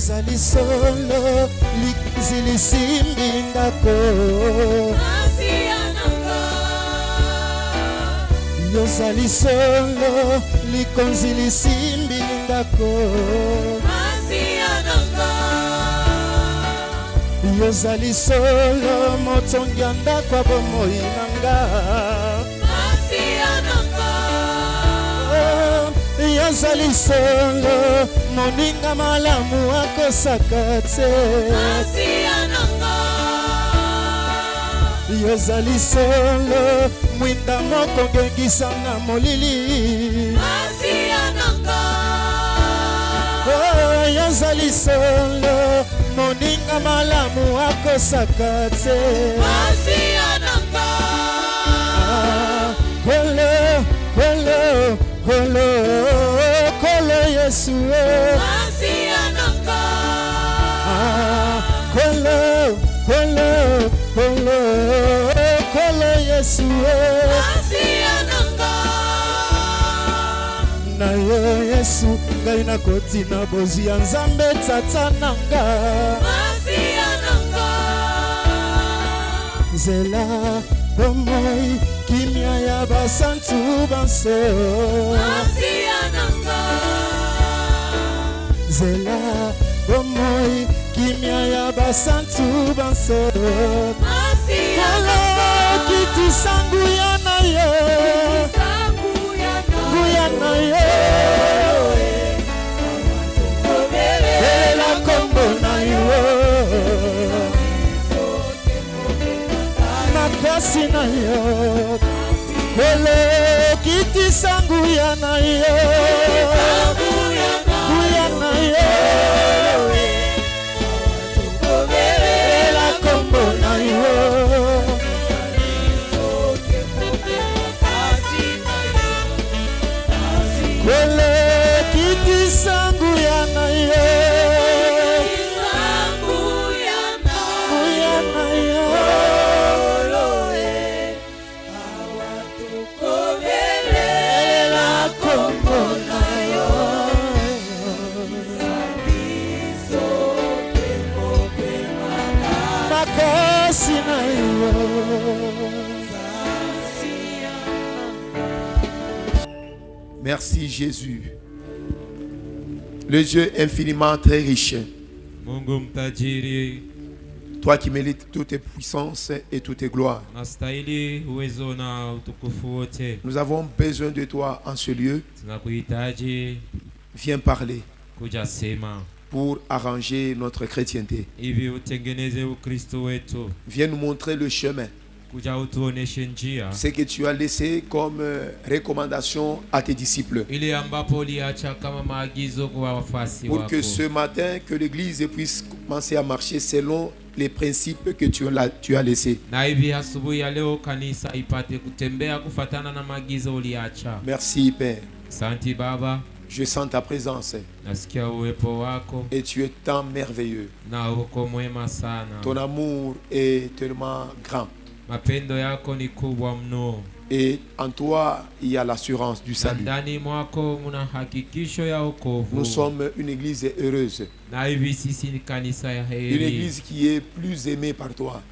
Yozali solo zilisimbi ndako. Yozali solo likonzi lisimbi ndako. Yozali solo motongi ya ndako bomoi nanga. Yozali solo moninga malamu akosaka te. Yozali solo mwinda moko ngengisanga molili. Yozali solo moninga malamu akosaka te. Kolo, kolo, kolo, kolo Yesu. Kolo, kolo, kolo, kolo Yesu. Na yo Yesu ngai nakoti na bozi ya Nzambe tata nanga. Zela bomoi kimia ya basantu banso. Zela bomoi kimia ya basantu banso. Kiti sangu ya na yo. Na yo la kombo na yo makasi na yo kole kiti sangu ya na yo na yo la kombo na yo Wele kiti sangu ya na yo. Makasi na yo. Merci Jésus, le Dieu infiniment très riche. Toi qui mérites toutes tes puissances et toutes tes gloires. Nous avons besoin de toi en ce lieu. Viens parler pour arranger notre chrétienté. Viens nous montrer le chemin. Ce que tu as laissé comme recommandation à tes disciples. Pour que ce matin, que l'Église puisse commencer à marcher selon les principes que tu as laissés. Merci Père. Je sens ta présence. Et tu es tant merveilleux. Ton amour est tellement grand. Et en toi, il y a l'assurance du salut. Nous sommes une église heureuse. Une église qui est plus aimée par toi.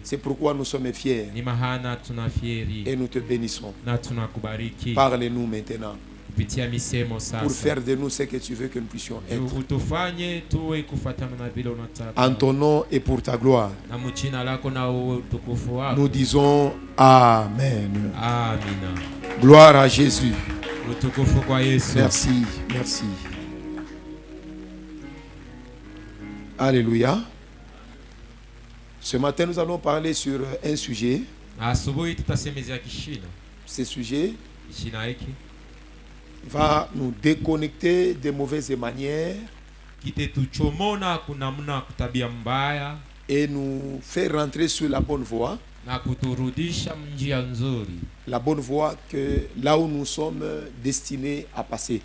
C'est pourquoi nous sommes fiers. Et nous te bénissons. Parle-nous maintenant. Pour faire de nous ce que tu veux que nous puissions être. En ton nom et pour ta gloire. Nous disons Amen. Gloire à Jésus. Merci, merci. Alléluia. Ce matin, nous allons parler sur un sujet. Ce sujet va nous déconnecter des mauvaises manières et nous faire rentrer sur la bonne voie. La bonne voie que là où nous sommes destinés à passer.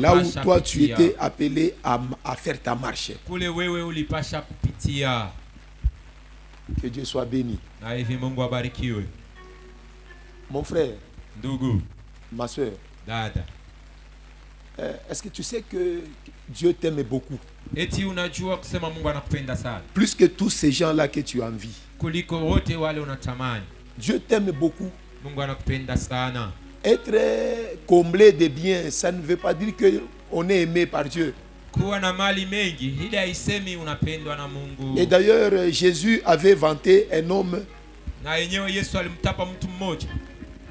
Là où toi tu étais appelé à faire ta marche. Que Dieu soit béni. Mon frère, ma soeur, est-ce que tu sais que Dieu t'aime beaucoup? Eti unajua kusema Mungu anakupenda sana. Plus que tous ces gens-là que tu envies. Kuliko wote wale unatamani. Dieu t'aime beaucoup. Mungu anakupenda sana. Être comblé de biens, ça ne veut pas dire que on est aimé par Dieu. Kuwa na mali mengi, ile haisemi unapendwa na Mungu. Et d'ailleurs, Jésus avait vanté un homme na yenyewe Yesu alimtapa mtu mmoja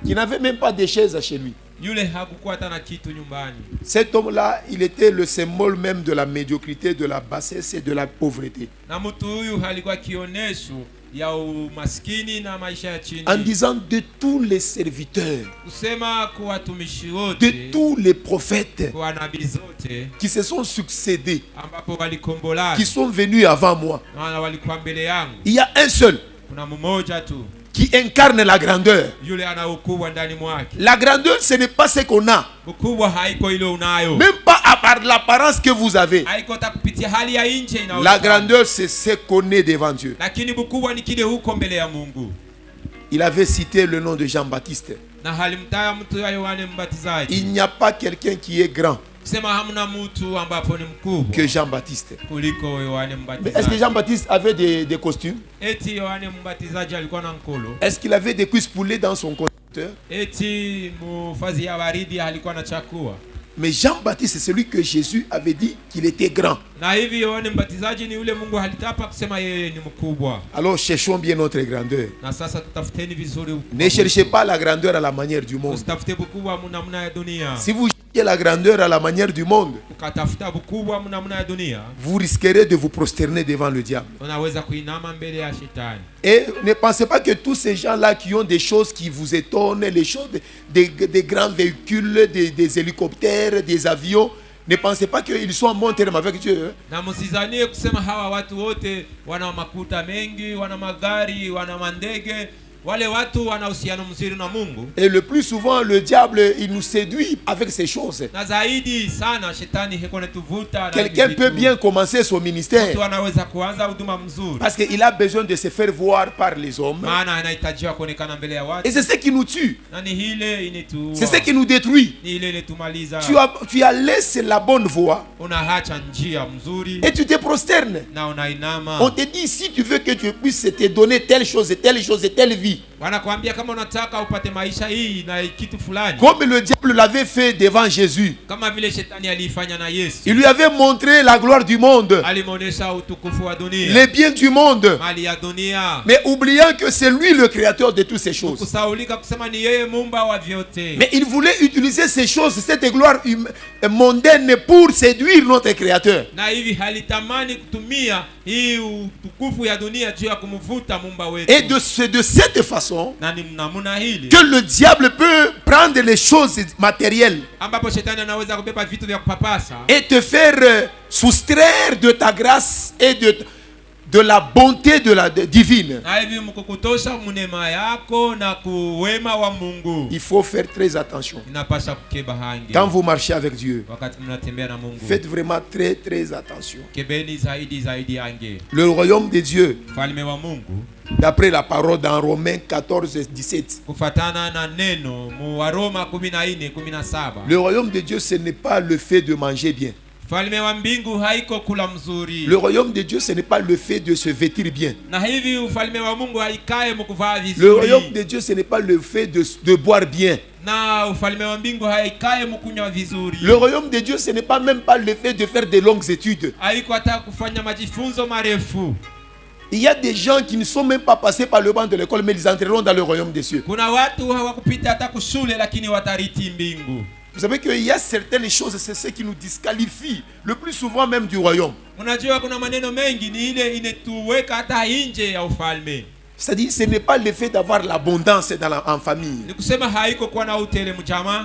qui n'avait même pas de chaise chez lui. Yule hakukuwa hata na kitu nyumbani. Cet homme-là, il était le symbole même de la médiocrité, de la bassesse et de la pauvreté. Na mtu huyu alikuwa kionesho ya umaskini na maisha ya chini. En disant de tous les serviteurs, kusema kwa watumishi wote, de tous les prophètes kwa nabii zote qui se sont succédés, ambapo walikombolana, qui sont venus avant moi, na walikuwa mbele yangu, il y a un seul kuna mmoja tu qui incarne la grandeur. Yule ana ukubwa ndani mwake. La grandeur, ce n'est pas ce qu'on a. Ukubwa haiko ile unayo. Même pas à part l'apparence que vous avez. Haiko takupitia hali ya nje inaona. La grandeur, c'est ce qu'on est devant Dieu. Lakini ukubwa ni kile huko mbele ya Mungu. Il avait cité le nom de Jean-Baptiste. Na halimtaya mtu ya Yohane Mbatizaji. Il n'y a pas quelqu'un qui est grand que Jean-Baptiste. Mais est-ce que Jean-Baptiste avait des costumes? Est-ce qu'il avait des cuisses poulées dans son conducteur? Mais Jean-Baptiste, c'est celui que Jésus avait dit qu'il était grand. Alors cherchons bien notre grandeur. Ne cherchez pas la grandeur à la manière du monde. Si vous cherchez la grandeur à la manière du monde, vous risquerez de vous prosterner devant le diable. Et ne pensez pas que tous ces gens-là qui ont des choses qui vous étonnent, les choses, des grands véhicules, des hélicoptères, des avions, ne pensez pas qu'ils sont en bon terme avec Dieu. Et le plus souvent, le diable, il nous séduit avec ces choses. Quelqu'un peut bien commencer son ministère parce qu'il a besoin de se faire voir par les hommes. Et c'est ce qui nous tue. C'est ce qui nous détruit. Tu as laissé la bonne voie et tu te prosternes. On te dit, si tu veux que Dieu puisse te donner telle chose et telle chose et telle vie, comme le diable l'avait fait devant Jésus, il lui avait montré la gloire du monde, les biens du monde, mais oubliant que c'est lui le créateur de toutes ces choses. Mais il voulait utiliser ces choses, cette gloire mondaine, pour séduire notre créateur. Et de cette façon que le diable peut prendre les choses matérielles et te faire soustraire de ta grâce et de la bonté de la divine. Il faut faire très attention. Quand vous marchez avec Dieu, faites vraiment très très attention. Le royaume de Dieu, d'après la parole dans Romains 14, 17, le royaume de Dieu, ce n'est pas le fait de manger bien. Le royaume de Dieu, ce n'est pas le fait de se vêtir bien. Le royaume de Dieu, ce n'est pas le fait de boire bien. Le royaume de Dieu, ce n'est pas même pas le fait de faire de longues études. Il y a des gens qui ne sont même pas passés par le banc de l'école, mais ils entreront dans le royaume des cieux. Vous savez qu'il y a certaines choses, c'est ce qui nous disqualifie le plus souvent même du royaume. C'est-à-dire, ce n'est pas le fait d'avoir l'abondance en famille.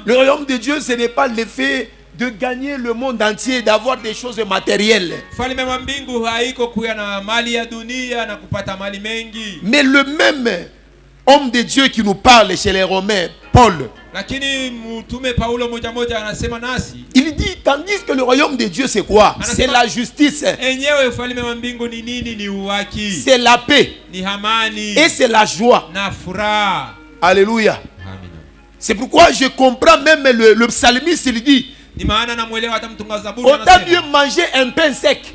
Le royaume de Dieu, ce n'est pas le fait de gagner le monde entier, d'avoir des choses matérielles. Mais le même homme de Dieu qui nous parle chez les Romains, Paul, il dit, tandis que le royaume de Dieu, c'est quoi? C'est la justice, c'est la paix et c'est la joie. Alléluia. C'est pourquoi je comprends même le psalmiste, il dit, Autant mieux manger un pain sec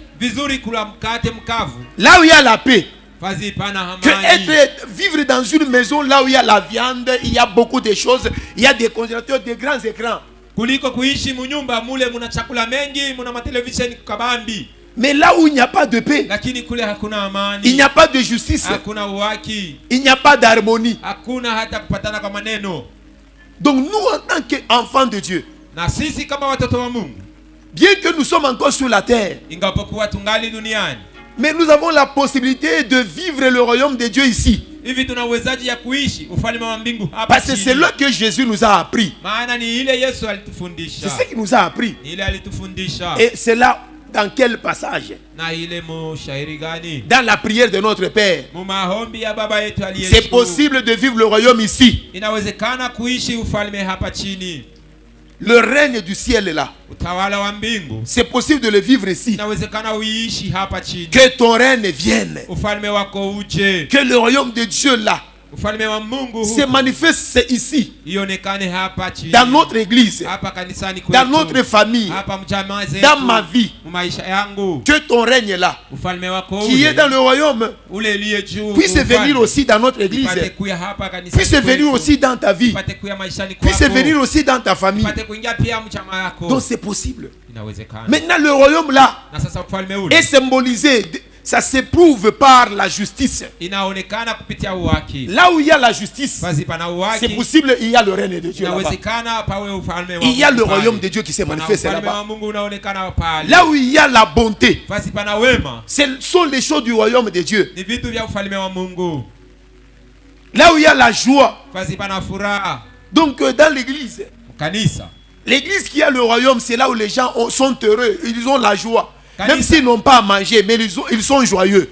là où il y a la paix que vivre dans une maison là où il y a la viande, il y a beaucoup de choses, il y a des congélateurs, des grands écrans. Mais là où il n'y a pas de paix, il n'y a pas de justice, il n'y a pas d'harmonie. Donc nous en tant qu'enfants de Dieu, bien que nous sommes encore sur la terre, mais nous avons la possibilité de vivre le royaume de Dieu ici. Parce que c'est là que Jésus nous a appris. C'est ce qu'il nous a appris. Et c'est là dans quel passage? Dans la prière de notre Père. C'est possible de vivre le royaume ici. Le règne du ciel est là. C'est possible de le vivre ici. Que ton règne vienne. Que le royaume de Dieu là se manifeste ici. Dans notre église. Dans notre famille. Dans ma vie. Que ton règne là, qui est dans le royaume, puisse venir aussi dans notre église. Puisse venir aussi dans ta vie. Puisse venir aussi dans ta famille. Donc c'est possible. Maintenant le royaume là est symbolisé. Ça s'éprouve par la justice. Là où il y a la justice, c'est possible, il y a le règne de Dieu là-bas. Il y a le royaume de Dieu qui se manifeste là-bas. Là où il y a la bonté, ce sont les choses du royaume de Dieu. Là où il y a la joie, donc dans l'église, l'église qui a le royaume, c'est là où les gens sont heureux, ils ont la joie. Même s'ils n'ont pas à manger, mais ils sont joyeux.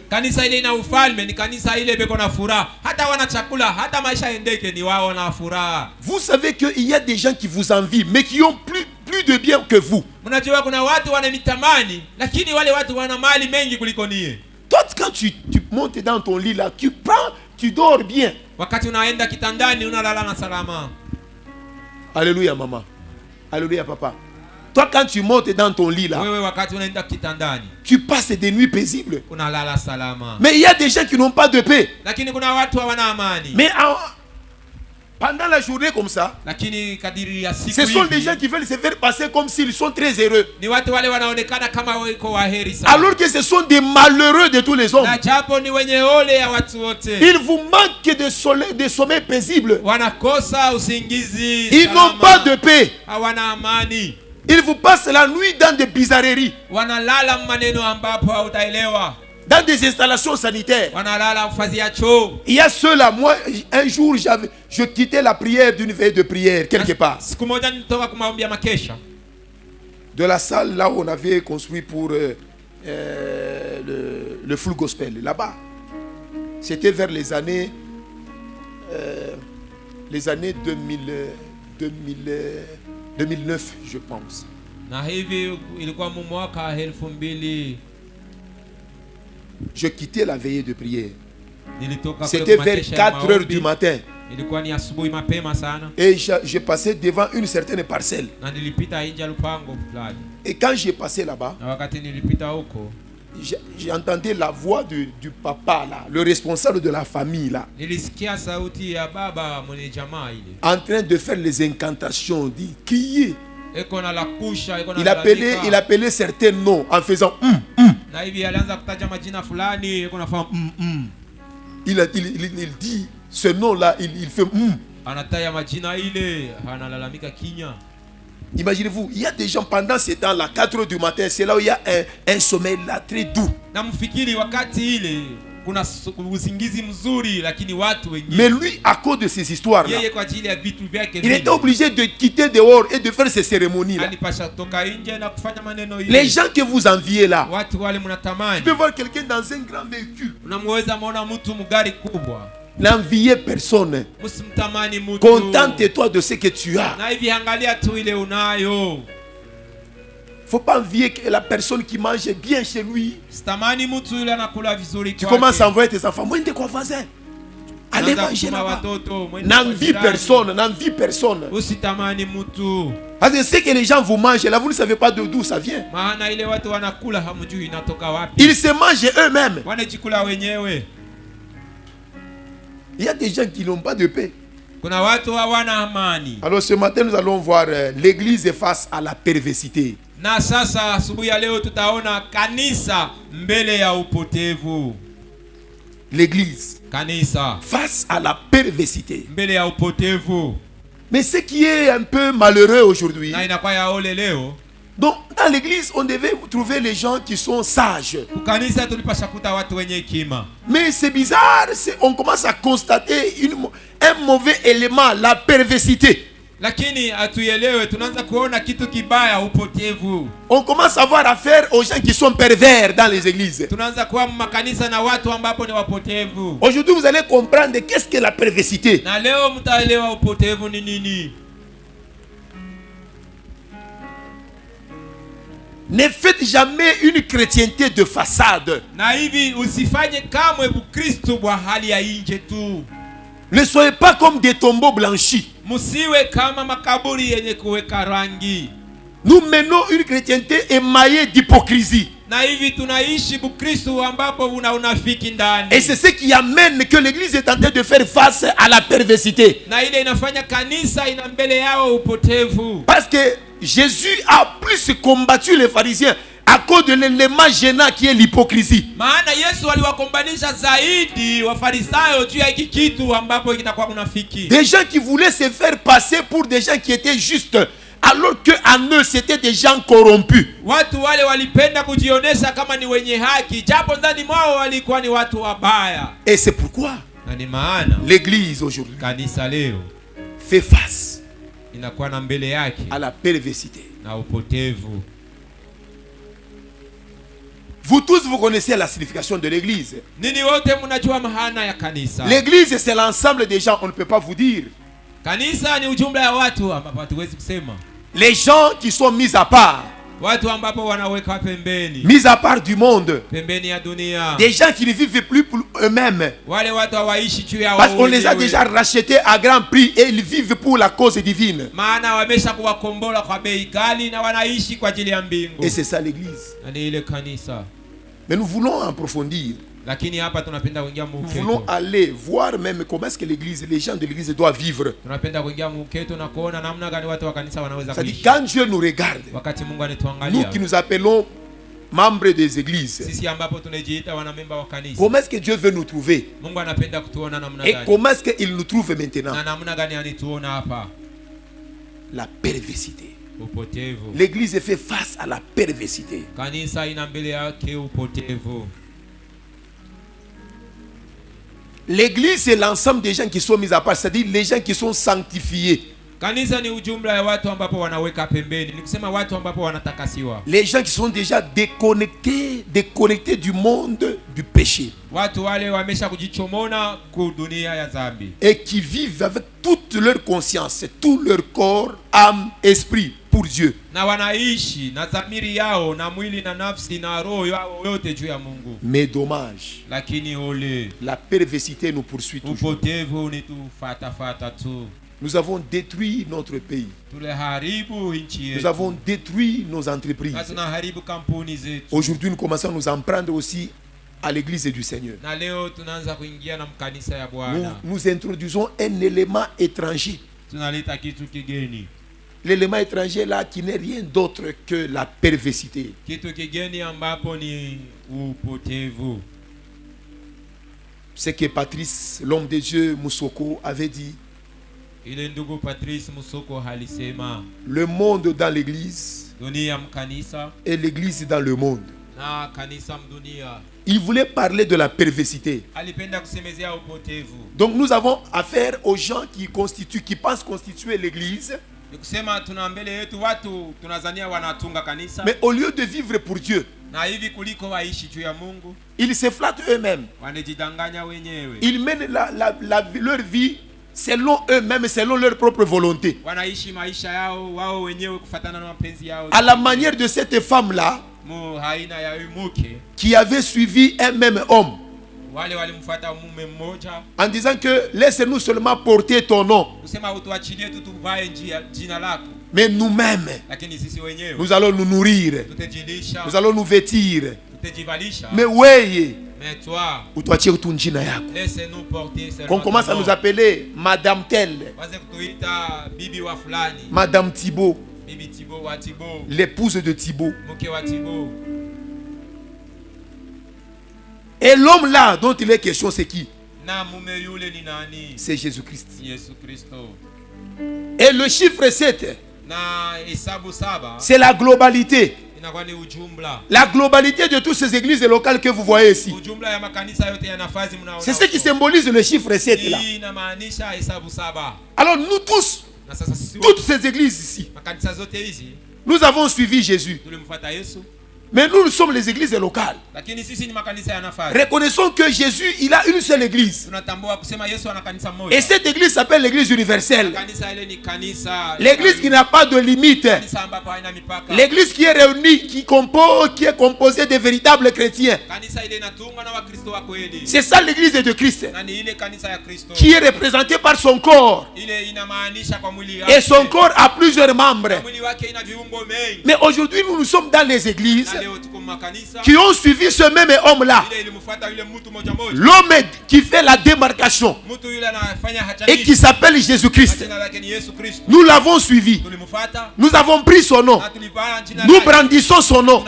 Vous savez qu'il y a des gens qui vous envient, mais qui ont plus de bien que vous. Toi, quand tu montes dans ton lit là, tu dors bien. Alléluia maman. Alléluia papa. Toi, quand tu montes dans ton lit là, tu passes des nuits paisibles. Mais il y a des gens qui n'ont pas de paix. Mais pendant la journée comme ça, ce sont des gens qui veulent se faire passer comme s'ils sont très heureux. Alors que ce sont des malheureux de tous les hommes. Il vous manque de sommeil paisible. Ils n'ont pas de paix. Ils vous passent la nuit dans des bizarreries. Dans des installations sanitaires. Il y a ceux-là, moi, un jour, je quittais la prière d'une veille de prière, quelque part. De la salle là où on avait construit pour le full gospel, là-bas. C'était vers les années 2009, je pense. Je quittais la veillée de prière. C'était vers 4 heures du matin. Et je passais devant une certaine parcelle. Et quand j'ai passé là-bas, j'entendais la voix du papa là, le responsable de la famille là, en train de faire les incantations, dit crier. Il appelait certains noms en faisant il dit ce nom là, il fait Imaginez-vous, il y a des gens pendant ces temps-là, 4 heures du matin, c'est là où il y a un sommeil là très doux. Mais lui, à cause de ces histoires là, il était obligé de quitter dehors et de faire ces cérémonies là. Les gens que vous enviez là, tu peux voir quelqu'un dans un grand véhicule, n'enviez personne. Contente-toi de ce que tu as. Faut pas envier la personne qui mange bien chez lui. Tu commences à envoyer tes enfants. Moi, quoi voisin. allez manger là-bas. N'envie personne, n'envie personne. Parce que ce que les gens vous mangent là, vous ne savez pas d'où ça vient. Ils se mangent eux-mêmes. Il y a des gens qui n'ont pas de paix. Alors ce matin nous allons voir l'église face à la perversité. Na sasa asubuhi ya leo tutaona kanisa mbele ya upotevu. L'église kanisa face à la perversité. Mbele ya upotevu. Mais ce qui est un peu malheureux aujourd'hui. Na inakuwa ya ole leo. Donc dans l'église on devait trouver les gens qui sont sages. Kanisa tulipasha kuta watu wenye hekima. Mais c'est bizarre, on commence à constater un mauvais élément, la perversité. Lakini atuelewe tunaanza kuona kitu kibaya, upotevu. On commence à avoir affaire aux gens qui sont pervers dans les églises. Tunaanza kuwa makanisa na watu ambapo ni wapotevu. Aujourd'hui vous allez comprendre qu'est-ce que la perversité. Na leo mtaelewa upotevu ni nini. Ne faites jamais une chrétienté de façade. Na hivi usifanye kamwe Ukristo bwa hali ya nje tu. Ne soyez pas comme des tombeaux blanchis. Musiwe kama makaburi yenye kuweka rangi. Nous menons une chrétienté émaillée d'hypocrisie. Na hivi tunaishi Ukristo ambapo una unafiki ndani. Et c'est ce qui amène que l'église est en train de faire face à la perversité. Na ile inafanya kanisa ina mbele yao upotevu. Parce que Jésus a plus combattu les pharisiens à cause de l'élément gênant qui est l'hypocrisie. Maana Yesu aliwakombanisha zaidi wafarisayo juu ya hiki kitu ambapo kinakuwa unafiki. Des gens qui voulaient se faire passer pour des gens qui étaient justes, alors que en eux c'était des gens corrompus. Watu wale walipenda kujionesha kama ni wenye haki, japo ndani mwao walikuwa ni watu wabaya. Et c'est pourquoi na ni maana l'église aujourd'hui kanisa leo fait face inakuwa na mbele yake à la perversité na upotevu. Vous tous vous connaissez la signification de l'église. Nini wote mnajua maana ya kanisa. L'église c'est l'ensemble des gens, on ne peut pas vous dire. Kanisa ni ujumla ya watu ambapo hatuwezi kusema. Les gens qui sont mis à part. Watu ambapo wanaweka pembeni. Mis à part du monde. Pembeni ya dunia. Des gens qui ne vivent plus pour eux-mêmes. Wale watu hawaishi juu ya wao. Parce qu'on les a déjà rachetés à grand prix et ils vivent pour la cause divine. Maana wamesha kuwakombola kwa bei kali na wanaishi kwa ajili ya mbingu. Et c'est ça l'église. Ni ile kanisa. Mais nous voulons approfondir. Lakini hapa tunapenda kuingia nous voulons aller voir même comment est-ce que l'église, les gens de l'église doivent vivre. Tunapenda kuingia mketo na kuona namna gani watu wa kanisa wanaweza kuishi. C'est-à-dire quand Dieu nous regarde. Wakati Mungu anatuangalia. Nous qui nous appelons membres des églises. Sisi ambapo tunajiita wanamemba wa kanisa. Comment est-ce que Dieu veut nous trouver? Mungu anapenda kutuona namna gani? Et comment est-ce qu'il nous trouve maintenant? Na namna gani anituona hapa? La perversité. Upotevu. L'église fait face à la perversité. Kanisa ina mbele yake upotevu. L'église c'est l'ensemble des gens qui sont mis à part, c'est-à-dire les gens qui sont sanctifiés. Kanisa ni ujumla ya watu ambapo wanaweka pembeni. Ni kusema watu ambapo wanatakasiwa. Les gens qui sont déjà déconnectés du monde du péché. Watu wale wamesha kujichomona ku dunia ya dhambi. Et qui vivent avec toute leur conscience, tout leur corps, âme, esprit pour Dieu. Na wanaishi na dhamiri yao na mwili na nafsi na roho yao yote juu ya Mungu. Mais dommage. Lakini ole. La perversité nous poursuit toujours. Upotevu ni tufuata tu. Nous avons détruit notre pays. Nous avons détruit nos entreprises. Aujourd'hui, nous commençons à nous en prendre aussi à l'église du Seigneur. Nous introduisons un élément étranger. L'élément étranger là qui n'est rien d'autre que la perversité. C'est que Patrice, l'homme de Dieu, Moussoko, avait dit. Le monde dans l'église et l'église dans le monde. Il voulait parler de la perversité. Donc nous avons affaire aux gens qui pensent constituer l'église. Mais au lieu de vivre pour Dieu, ils se flattent eux-mêmes. Ils mènent leur vie selon eux-mêmes, selon leur propre volonté. À la manière de cette femme-là qui avait suivi un même homme. en disant que laisse-nous seulement porter ton nom. Mais nous-mêmes, nous allons nous nourrir, nous allons nous vêtir. Mais oui, laissez-nous porter qu'on commence à nous appeler Madame Telle, Madame Thibault, l'épouse de Thibault. Et l'homme là dont il est question, c'est qui? C'est Jésus-Christ. Et le chiffre 7, c'est la globalité. La globalité de toutes ces églises locales que vous voyez ici. C'est ce qui symbolise le chiffre 7 là. Alors nous tous, toutes ces églises ici, nous avons suivi Jésus. Mais nous sommes les églises locales. Reconnaissons que Jésus, il a une seule église. Et cette église s'appelle l'église universelle. L'église qui n'a pas de limite. L'église qui est réunie, qui est composée de véritables chrétiens. C'est ça l'église de Christ. Qui est représentée par son corps. Et son corps a plusieurs membres. Mais aujourd'hui, nous sommes dans les églises qui ont suivi ce même homme-là. L'homme qui fait la démarcation et qui s'appelle Jésus-Christ. Nous l'avons suivi. Nous avons pris son nom. Nous brandissons son nom.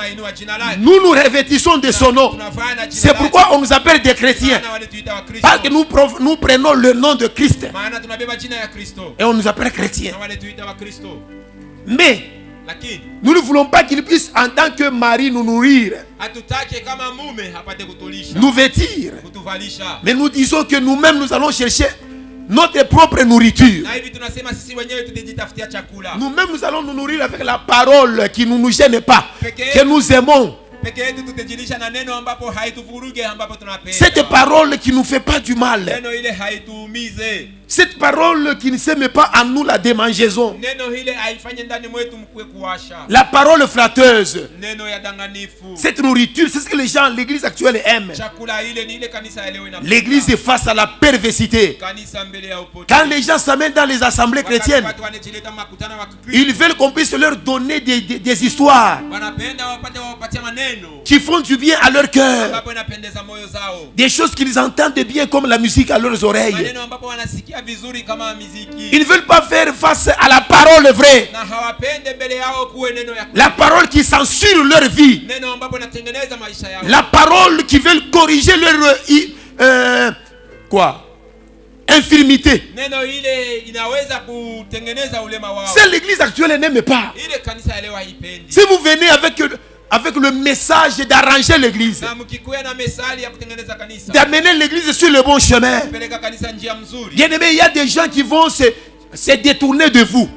Nous nous revêtissons de son nom. C'est pourquoi on nous appelle des chrétiens. Parce que nous prenons le nom de Christ. Et on nous appelle chrétiens. Mais nous ne voulons pas qu'il puisse en tant que mari nous nourrir, nous vêtir. Mais nous disons que nous-mêmes nous allons chercher notre propre nourriture. Nous-mêmes nous allons nous nourrir avec la parole qui ne nous gêne pas, que nous aimons. Cette parole qui ne nous fait pas du mal. Cette parole qui ne se met pas en nous la démangeaison. La parole flatteuse. Cette nourriture, c'est ce que les gens, l'église actuelle aiment. L'église est face à la perversité. Quand les gens s'amènent dans les assemblées chrétiennes, ils veulent qu'on puisse leur donner des histoires qui font du bien à leur cœur. Des choses qu'ils entendent bien comme la musique à leurs oreilles. Ils ne veulent pas faire face à la parole vraie. La parole qui censure leur vie. La parole qui veut corriger leur infirmité. C'est l'église actuelle n'aime pas. Si vous venez avec le message d'arranger l'église, d'amener l'église sur le bon chemin, bien aimé, il y a des gens qui vont se détourner de vous.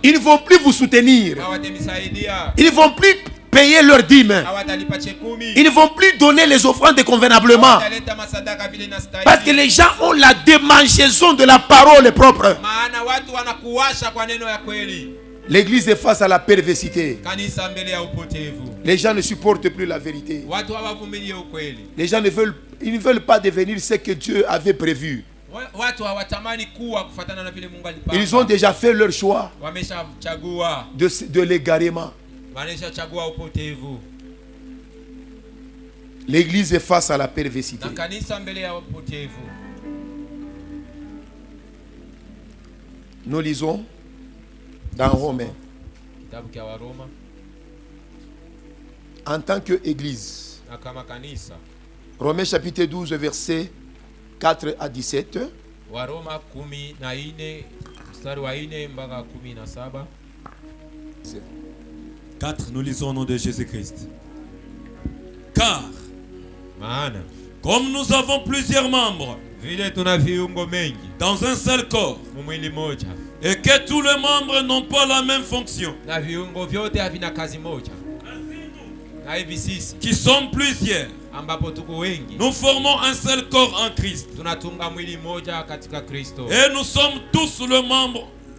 Ils ne vont plus vous soutenir. Ils ne vont plus payer leurs dîmes. Ils ne vont plus donner les offrandes convenablement. Parce que les gens ont la démangeaison de la parole propre. L'église est face à la perversité. Les gens ne supportent plus la vérité. Les gens ne veulent pas devenir ce que Dieu avait prévu. Ils ont déjà fait leur choix de l'égarement. L'église est face à la perversité. Nous lisons dans Romains, en tant qu'église, Romains chapitre 12 versets 4 à 17. 4, nous lisons au nom de Jésus-Christ. Car, comme nous avons plusieurs membres dans un seul corps, et que tous les membres n'ont pas la même fonction, qui sont plusieurs, nous formons un seul corps en Christ. Et nous sommes tous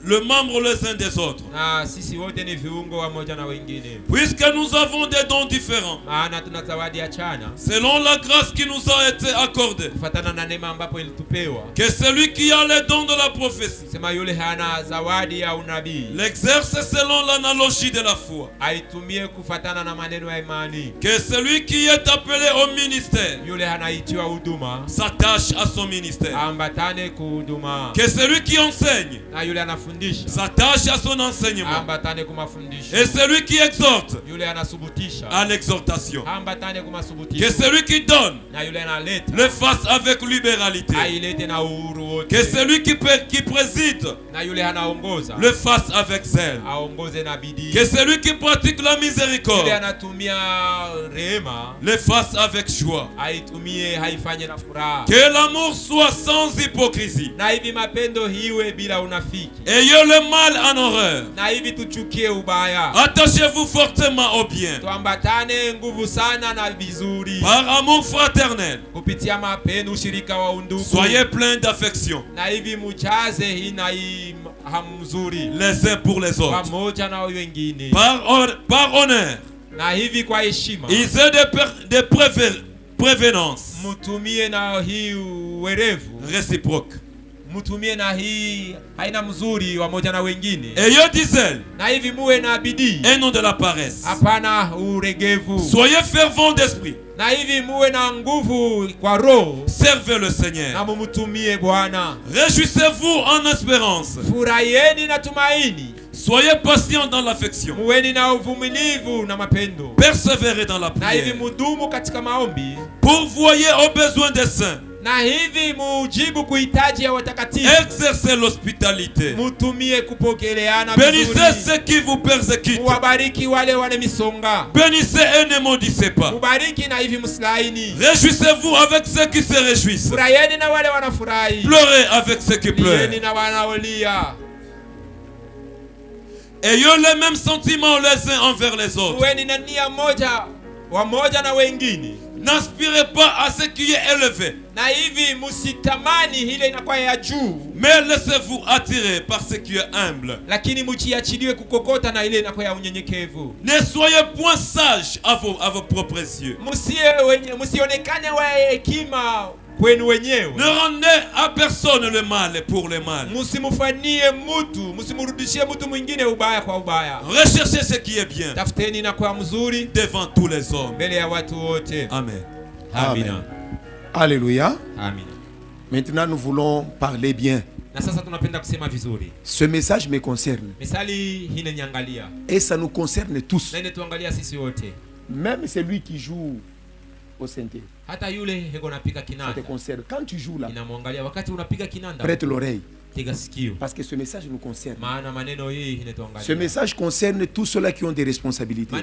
le membre les uns des autres. Puisque nous avons des dons différents, selon la grâce qui nous a été accordée, que celui qui a les dons de la prophétie l'exerce selon l'analogie de la foi, que celui qui est appelé au ministère s'attache à son ministère, que celui qui enseigne s'attache à son enseignement, et celui qui exhorte à l'exhortation, que celui qui donne le fasse avec libéralité, que celui qui préside le fasse avec zèle, que celui qui pratique la miséricorde le fasse avec joie, que l'amour soit sans hypocrisie, ayez le mal en horreur, attachez-vous fortement au bien, par amour fraternel, soyez pleins d'affection les uns pour les autres, par honneur, ils aient des prévenances réciproques. Ayez du zèle et non de la paresse. Soyez fervents d'esprit. Servez le Seigneur. Réjouissez-vous en espérance. Soyez patients dans l'affection. Persévérez dans la prière. Pourvoyez aux besoins des saints. Exercez l'hospitalité. Bénissez ceux qui vous persécutent. Bénissez et ne maudissez pas. Réjouissez-vous avec ceux qui se réjouissent. Pleurez avec ceux qui pleurent. Ayez les mêmes sentiments les uns envers les autres. N'aspirez pas à ce qui est élevé, mais laissez-vous attirer par ce qui est humble. Ne soyez point sages à vos propres yeux. Ne rendez à personne le mal pour le mal. Recherchez ce qui est bien devant tous les hommes. Amen. Amen. Alléluia. Amen. Maintenant nous voulons parler bien. Ce message me concerne. Et ça nous concerne tous. Même celui qui joue au synthé. Ça te concerne. Quand tu joues là, prête l'oreille. Parce que ce message nous concerne. Ce message concerne tous ceux-là qui ont des responsabilités.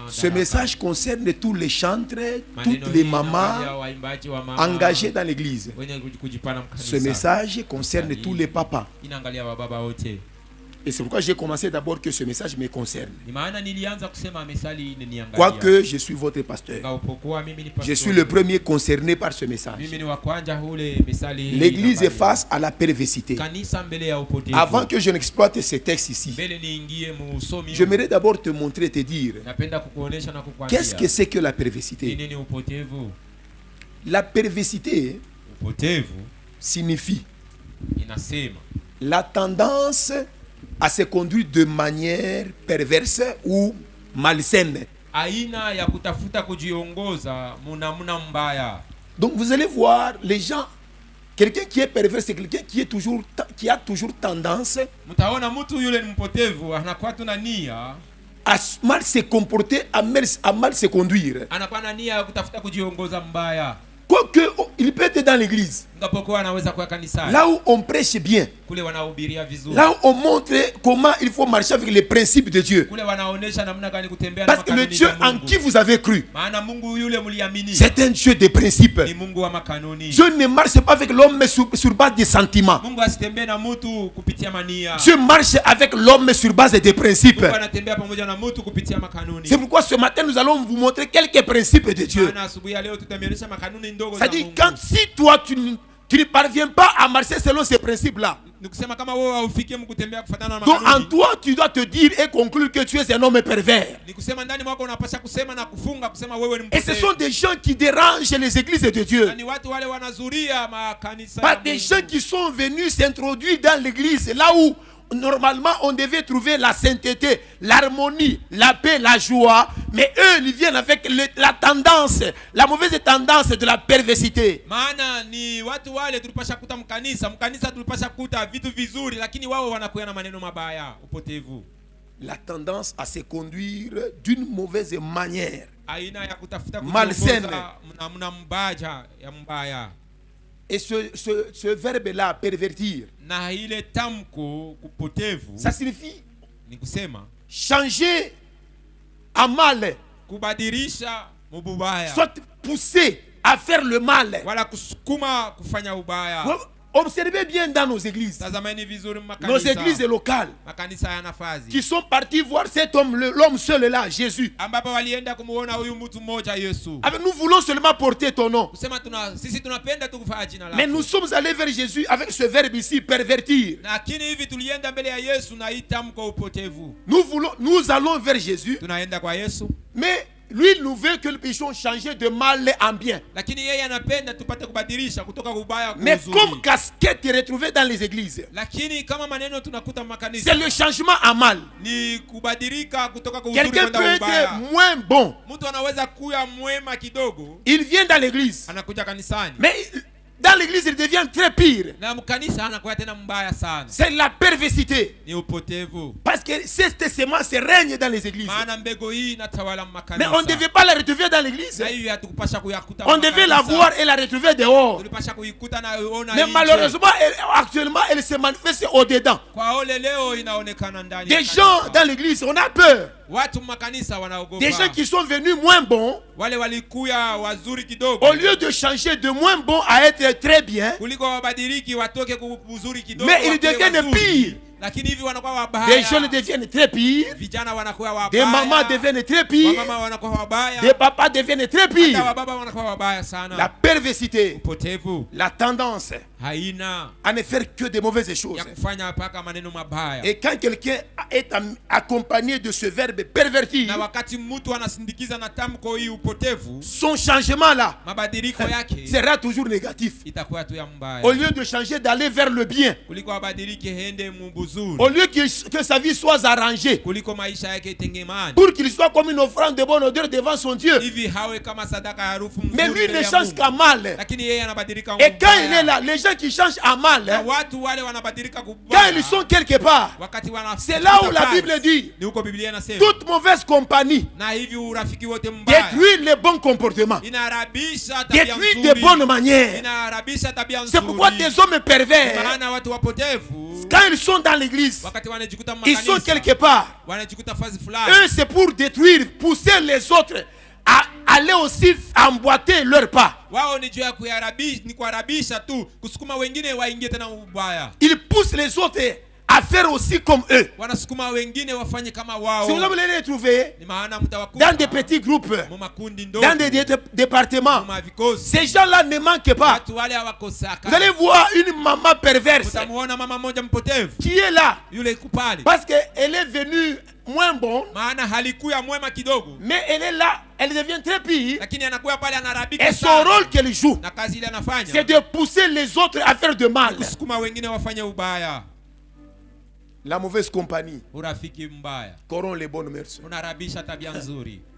Ce message concerne tous les chantres, toutes les mamans engagées dans l'église. Ce message concerne tous les papas. Et c'est pourquoi j'ai commencé d'abord que ce message me concerne. Quoique je suis votre pasteur, je suis le premier concerné par ce message. L'église est face à la perversité. Avant que je n'exploite ces textes ici, j'aimerais d'abord te montrer et te dire qu'est-ce que c'est que la perversité. La perversité signifie la tendance à se conduire de manière perverse ou malsaine. Donc vous allez voir les gens, quelqu'un qui est pervers, c'est quelqu'un qui a toujours tendance à mal se comporter, à mal se conduire. Quoique il peut être dans l'église, là où on prêche bien, là où on montre comment il faut marcher avec les principes de Dieu. Parce que le Dieu en qui vous avez cru, c'est un Dieu de principes. Dieu ne marche pas avec l'homme sur base de sentiments. Dieu marche avec l'homme sur base des principes. C'est pourquoi ce matin nous allons vous montrer quelques principes de Dieu. C'est-à-dire, si toi tu ne parviens pas à marcher selon ces principes-là, Donc en toi, tu dois te dire et conclure que tu es un homme pervers. Et ce sont des gens qui dérangent les églises de Dieu. Pas des gens qui sont venus s'introduire dans l'église, là où normalement on devait trouver la sainteté, l'harmonie, la paix, la joie. Mais eux, ils viennent avec la tendance, la mauvaise tendance de la perversité. La tendance à se conduire d'une mauvaise manière, malsaine. Et ce verbe-là, pervertir, ça signifie changer à mal, soit pousser à faire le mal. Observez bien dans nos églises locales, qui sont partis voir cet homme, l'homme seul là, Jésus. Nous voulons seulement porter ton nom. Mais nous sommes allés vers Jésus avec ce verbe ici, pervertir. Nous allons vers Jésus, mais lui, il nous veut que nous puissions changer de mal en bien. Mais comme casquette est retrouvée dans les églises, c'est le changement en mal. Quelqu'un peut être moins bon. Il vient dans l'église, mais dans l'église, il devient très pire. C'est la perversité. Parce que cette semence règne dans les églises. Mais on ne devait pas la retrouver dans l'église. On devait la voir et la retrouver dehors. Mais malheureusement, actuellement, elle se manifeste au-dedans. Des gens dans l'église, on a peur. Des gens qui sont venus moins bons, au lieu de changer de moins bon à être très bien, mais ils deviennent pires. Des jeunes deviennent très pires. Des mamans deviennent très pires. Des papas deviennent très pires. La perversité, la tendance à ne faire que de mauvaises choses. Et quand quelqu'un est accompagné de ce verbe pervertir, son changement là sera toujours négatif. Au lieu de changer, d'aller vers le bien, au lieu que sa vie soit arrangée, pour qu'il soit comme une offrande de bonne odeur devant son Dieu. Mais lui ne change qu'à mal. Et quand il est là, les gens qui changent à mal, quand ils sont quelque part, c'est là où la Bible dit toute mauvaise compagnie détruit les bons comportements, détruit de bonnes manières. C'est pourquoi des hommes pervers, quand ils sont dans l'église, ils sont quelque part, eux c'est pour détruire, pousser les autres à aller aussi emboîter leurs pas. Ils poussent les autres à faire aussi comme eux. Si vous voulez les retrouver dans des petits groupes, dans des départements, ces gens-là ne manquent pas. Vous allez voir une maman perverse qui est là parce qu'elle est venue moins bonne, mais elle est là, elle devient très pire. Et son rôle qu'elle joue, c'est de pousser les autres à faire de mal. La mauvaise compagnie corrompt les bonnes mœurs.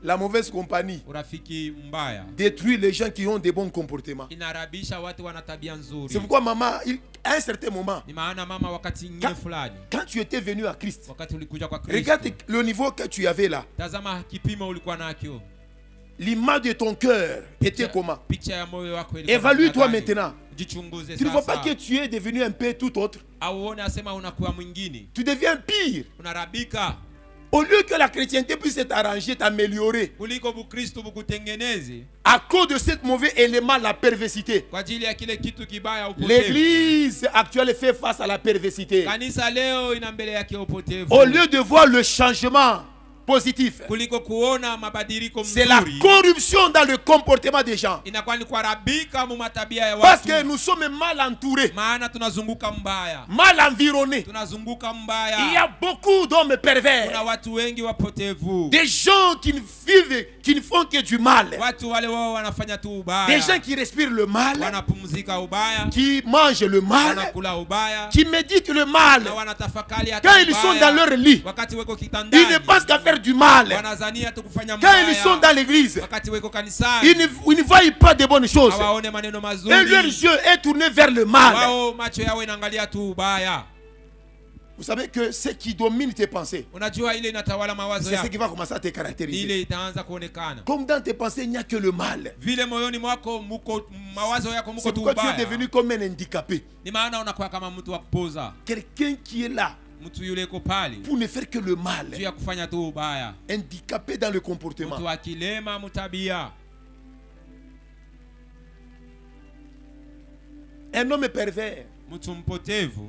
La mauvaise compagnie détruit les gens qui ont des bons comportements. C'est pourquoi maman, à un certain moment, quand tu étais venu à Christ, regarde le niveau que tu avais là. L'image de ton cœur était comment? Évalue-toi maintenant. Tu ne vois pas que tu es devenu un peu tout autre. Tu deviens pire. Au lieu que la chrétienté puisse t'arranger, t'améliorer, à cause de ce mauvais élément, la perversité, l'église actuelle fait face à la perversité. Au lieu de voir le changement positif. C'est la corruption dans le comportement des gens. Parce que nous sommes mal entourés, mal environnés. Il y a beaucoup d'hommes pervers, des gens qui ne vivent, qui ne font que du mal, des gens qui respirent le mal, qui mangent le mal, qui méditent le mal. Quand ils sont dans leur lit, ils ne pensent qu'à faire du mal. Quand ils sont dans l'église, ils ne voient pas de bonnes choses. Et leur yeux est tourné vers le mal. Vous savez que ce qui domine tes pensées, c'est ce qui va commencer à te caractériser. Comme dans tes pensées, il n'y a que le mal. C'est pourquoi tu es devenu comme un handicapé. Quelqu'un qui est là pour ne faire que le mal. Handicapé dans le comportement. Un homme pervers,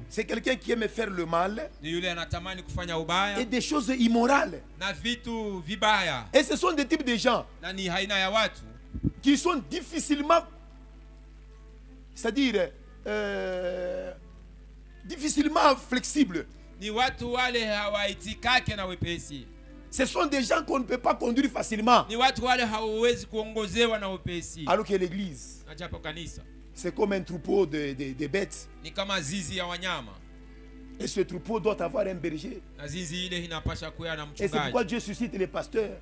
c'est quelqu'un qui aime faire le mal et des choses immorales. Et ce sont des types de gens qui sont difficilement, c'est-à-dire difficilement flexibles. Ce sont des gens qu'on ne peut pas conduire facilement. Alors que l'église, c'est comme un troupeau de bêtes. Et ce troupeau doit avoir un berger. Et c'est pourquoi Dieu suscite les pasteurs.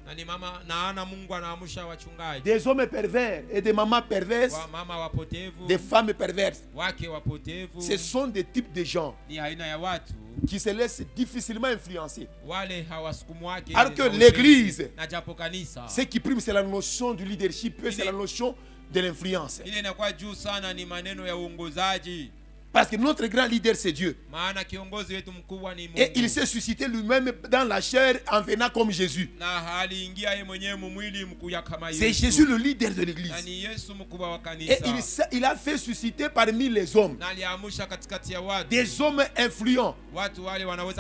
Des hommes pervers et des mamans perverses, des femmes perverses. Ce sont des types de gens qui se laissent difficilement influencer. Alors que l'église, ce qui prime, c'est la notion du leadership, c'est la notion de l'influence. Parce que notre grand leader, c'est Dieu. Et il s'est suscité lui-même dans la chair en venant comme Jésus. C'est Jésus le leader de l'église. Et il a fait susciter parmi les hommes des hommes influents,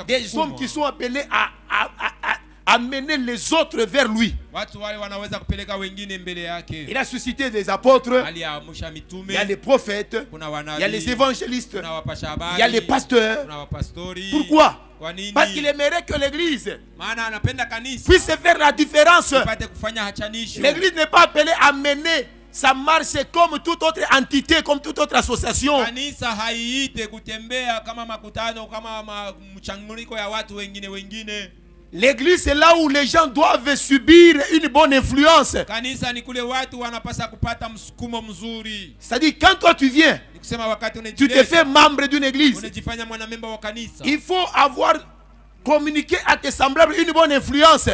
des hommes qui sont appelés à amener les autres vers lui. Il a suscité des apôtres, il y a les prophètes, il y a les évangélistes, il y a les pasteurs. Pourquoi? Parce qu'il aimerait que l'église puisse faire la différence. L'église n'est pas appelée à mener sa marche comme toute autre entité, comme toute autre association. L'église, c'est là où les gens doivent subir une bonne influence. C'est-à-dire, quand toi tu viens, tu te fais membre d'une église, il faut avoir communiqué à tes semblables une bonne influence.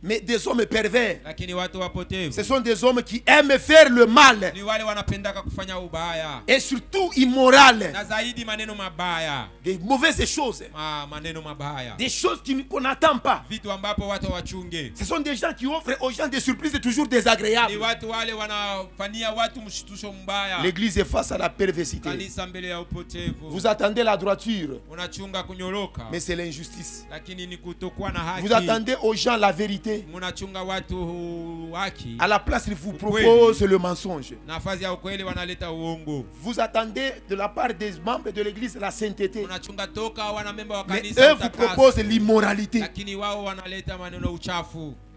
Mais des hommes pervers, ce sont des hommes qui aiment faire le mal et surtout immoral, des mauvaises choses, des choses qu'on n'attend pas. Ce sont des gens qui offrent aux gens des surprises toujours désagréables. L'église est face à la perversité. Vous attendez la droiture, mais c'est l'injustice. Vous attendez aux gens la vérité, à la place il vous propose le mensonge. Vous attendez de la part des membres de l'église la sainteté, mais eux vous proposent l'immoralité.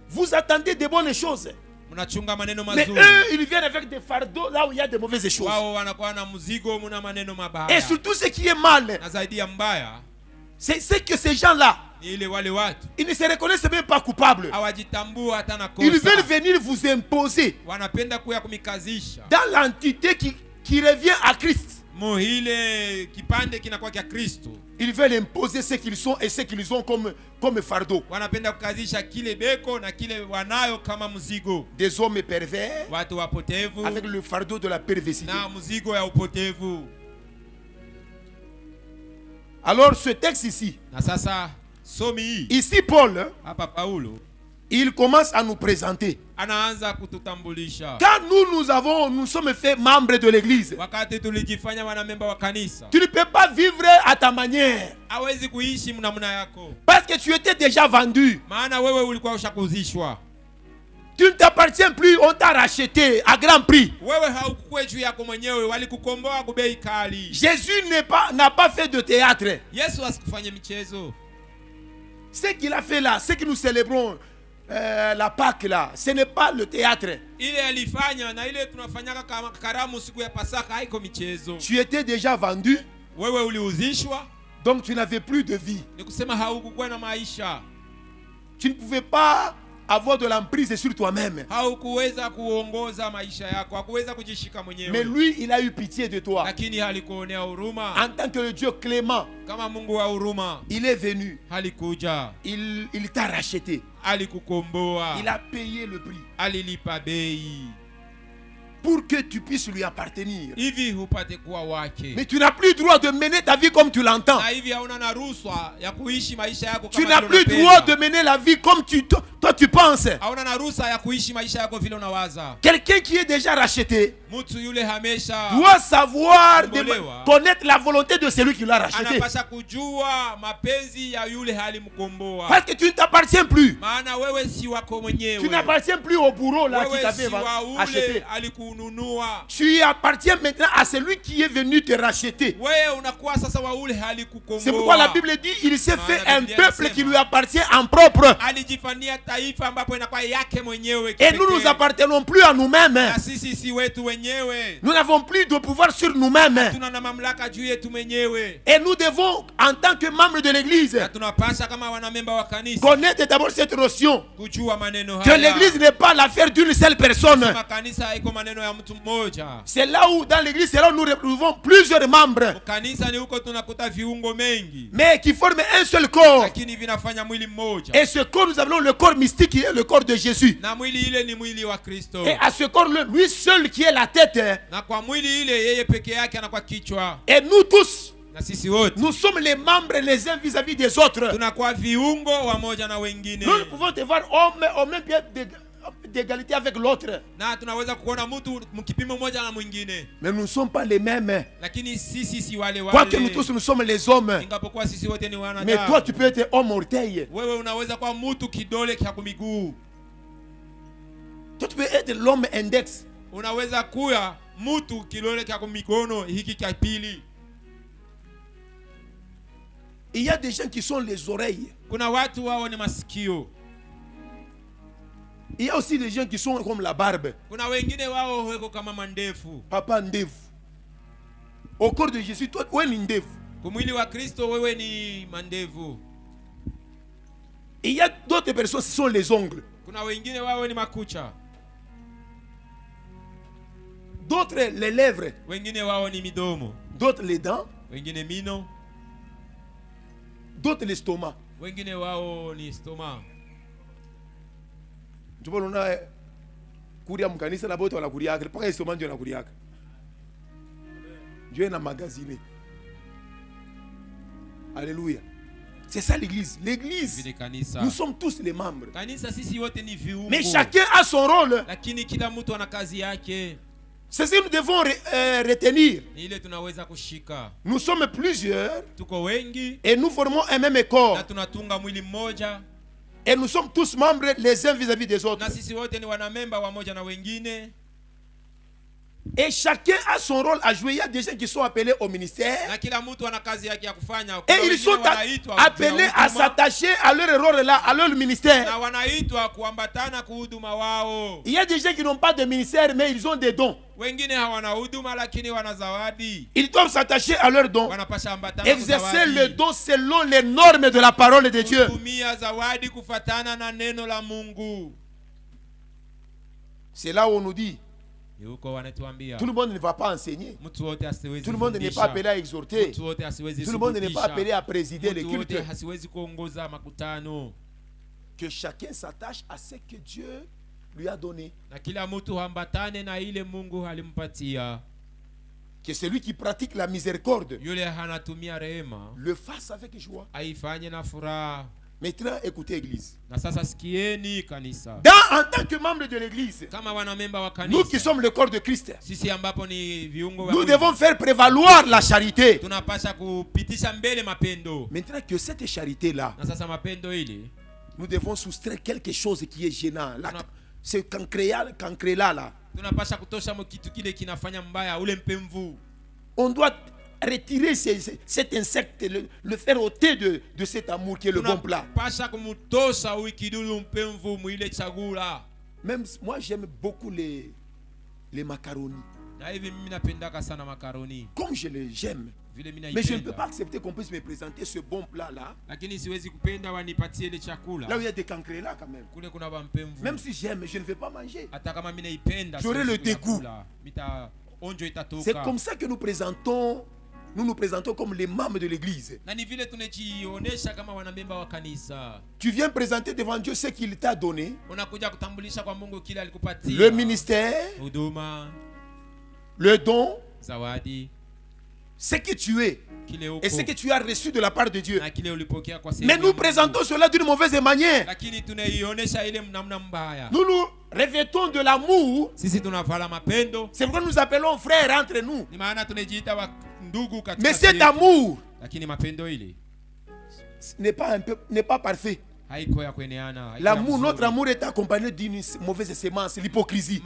Vous attendez des bonnes choses, mais eux ils viennent avec des fardeaux là où il y a de mauvaises choses. Et surtout ce qui est mal, c'est que ces gens là, ils ne se reconnaissent même pas coupables. Ils veulent venir vous imposer dans l'entité qui revient à Christ. Ils veulent imposer ce qu'ils sont et ce qu'ils ont comme fardeau. Des hommes pervers avec le fardeau de la perversité. Alors ce texte ici, Paul, il commence à nous présenter. Anaanza kututambulisha. Quand nous sommes faits membres de l'église, Wakati tulijifanya wanamemba wa kanisa, tu ne peux pas vivre à ta manière. hawezi kuishi namna yako. Parce que tu étais déjà vendu. Maana wewe ulikuwa ushakuzishwa. Tu ne t'appartiens plus, on t'a racheté à grand prix. Wewe haukuwa juu yako mwenyewe, walikukomboa kwa bei kali. Jésus n'a pas fait de théâtre. Yesu asikufanye michezo. Ce qu'il a fait là, ce que nous célébrons la Pâque là, ce n'est pas le théâtre. Ile alifanya na ile tunafanyaka kama karamu siku ya Pasaka haiko michezo. Tu étais déjà vendu. Wewe uliuzishwa. Donc tu n'avais plus de vie. Ni kusema haukuwa na maisha. Tu ne pouvais pas avoir de l'emprise sur toi-même. Haukuweza kuongoza maisha yako, hakuweza kujishika mwenyewe. Mais lui, il a eu pitié de toi. Lakini alikuonea huruma. En tant que le Dieu clément, kama Mungu wa huruma, il est venu. alikuja. Il t'a racheté. Alikukomboa. Il a payé le prix. Alilipa bei. Pour que tu puisses lui appartenir. Hivi upate kuwa wake. Mais tu n'as plus droit de mener ta vie comme tu l'entends. Na hivi hauna na ruhusa ya kuishi maisha yako Tu kama n'as plus droit de mener la vie comme toi tu penses. Hauna na ruhusa ya kuishi maisha yako vile unawaza. Quelqu'un qui est déjà racheté Mtu yule hamesha doit savoir connaître la volonté de celui qui l'a racheté. Anapasha kujua mapenzi ya yule halimkomboa. Parce que tu ne t'appartiens plus. Maana wewe si wako mwenyewe. Tu n'appartiens plus au bourreau là qui t'avait acheté. Tu appartiens maintenant à celui qui est venu te racheter. C'est pourquoi la Bible dit il s'est fait un peuple qui lui appartient en propre. Et nous nous appartenons plus à nous-mêmes. Nous n'avons plus de pouvoir sur nous-mêmes. Et nous devons, en tant que membres de l'église, connaître d'abord cette notion que l'église n'est pas l'affaire d'une seule personne. C'est là où dans l'église, c'est là où nous retrouvons plusieurs membres, mais qui forment un seul corps. Et ce corps, nous appelons le corps mystique qui est le corps de Jésus. Et à ce corps, lui seul qui est la tête. Et nous tous, nous sommes les membres les uns vis-à-vis des autres. Nous pouvons te voir homme au même pied d'égalité avec l'autre. Mais nous ne sommes pas les mêmes. Quoique nous tous nous sommes les hommes. Mais toi tu peux être homme orteil. Toi tu peux être l'homme index. Il y a des gens qui sont les oreilles. Il y a aussi des gens qui sont comme la barbe. Papa ndevu. Au corps de Jésus, toi, où est ndevu? Il y a d'autres personnes, ce sont les ongles. D'autres les lèvres. D'autres les dents. D'autres l'estomac. Tu vois, on a kuria mkanisa na bote wala kuriaka mpaka estomac ndio na kuriaka. Dieu est dans magazine. Alléluia. C'est ça l'église. L'église, nous sommes tous les membres. Mais chacun a son rôle. C'est ce que nous devons retenir. Nous sommes plusieurs et nous formons un même corps. Et nous sommes tous membres les uns vis-à-vis des autres. Et chacun a son rôle à jouer. Il y a des gens qui sont appelés au ministère. Et ils sont appelés à s'attacher à leur rôle là, à leur ministère. Il y a des gens qui n'ont pas de ministère, mais ils ont des dons. Ils doivent s'attacher à leurs dons. Exercer le don selon les normes de la parole de Dieu. C'est là où on nous dit tout le monde ne va pas enseigner. Tout le monde n'est pas appelé à exhorter. Tout le monde n'est pas appelé à présider les cultes. Que chacun s'attache à ce que Dieu lui a donné. Que celui qui pratique la miséricorde le fasse avec joie. Maintenant, écoutez l'église. Na sasa sikieni kanisa. En tant que membre de l'église, Kama wanamemba wa kanisa, nous qui sommes le corps de Christ, sisi ambapo ni viungo nous devons faire prévaloir la charité. tunapasha kupitisha mbele mapendo. Maintenant que cette charité-là, Na sasa mapendo ile, nous devons soustraire quelque chose qui est gênant. Là, ce cancréla là. tunapasha kutosha kitu kile kinafanya mbaya, ule mpemvu. On doit retirer cet insecte, le faire ôter de cet amour qui est le bon plat. Tunapasha kumutosha uikidudu mpemvu mwile chagula. Même moi j'aime beaucoup les macaronis. Na hivi mimi napendaka sana makaroni. Comme j'aime. Mais je ne peux pas accepter qu'on puisse me présenter ce bon plat là. Lakini siwezi kupenda wanipatie ile chakula. Là où il y a des cancrélats quand même. Kule kuna bampemvu. Même si j'aime, je ne vais pas manger. Hata kama mimi naipenda, j'aurai le dégoût. Onjo itatoka. C'est comme ça que nous nous présentons comme les membres de l'église. Na ni vile tunajionesha kama wanamemba wa kanisa. Tu viens présenter devant Dieu ce qu'il t'a donné. Unakuja kutambulisha kwa Mungu kile alikupatia. Le ministère, huduma, le don, zawadi, ce que tu es et ce que tu as reçu de la part de Dieu. Mais nous présentons cela d'une mauvaise manière. Nous nous revêtons de l'amour. C'est pourquoi nous appelons frères entre nous. Mais cet amour n'est pas parfait. L'amour, notre amour est accompagné d'une mauvaise sémence, l'hypocrisie.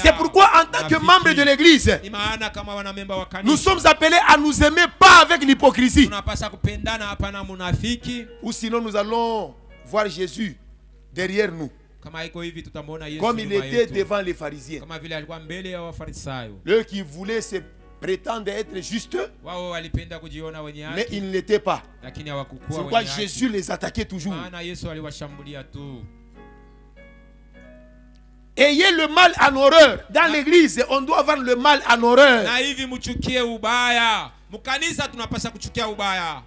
C'est pourquoi en tant que membre de l'église, nous sommes appelés à nous aimer pas avec l'hypocrisie. Ou sinon nous allons voir Jésus derrière nous, comme il était devant les pharisiens. Eux qui voulaient se prétendent être justes, mais ils ne l'étaient pas. C'est pourquoi Jésus les attaquait toujours. Ayez le mal en horreur. Dans l'église, on doit avoir le mal en horreur.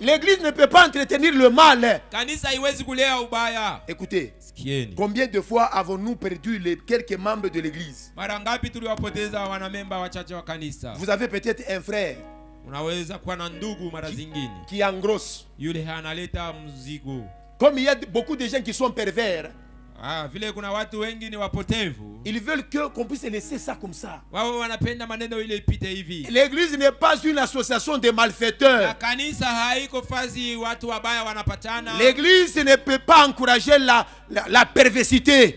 L'église ne peut pas entretenir le mal. Écoutez, combien de fois avons-nous perdu les quelques membres de l'église? Vous avez peut-être un frère qui engrosse. Comme il y a beaucoup de gens qui sont pervers, ils veulent qu'on puisse laisser ça comme ça. L'église n'est pas une association de malfaiteurs. L'église ne peut pas encourager la perversité.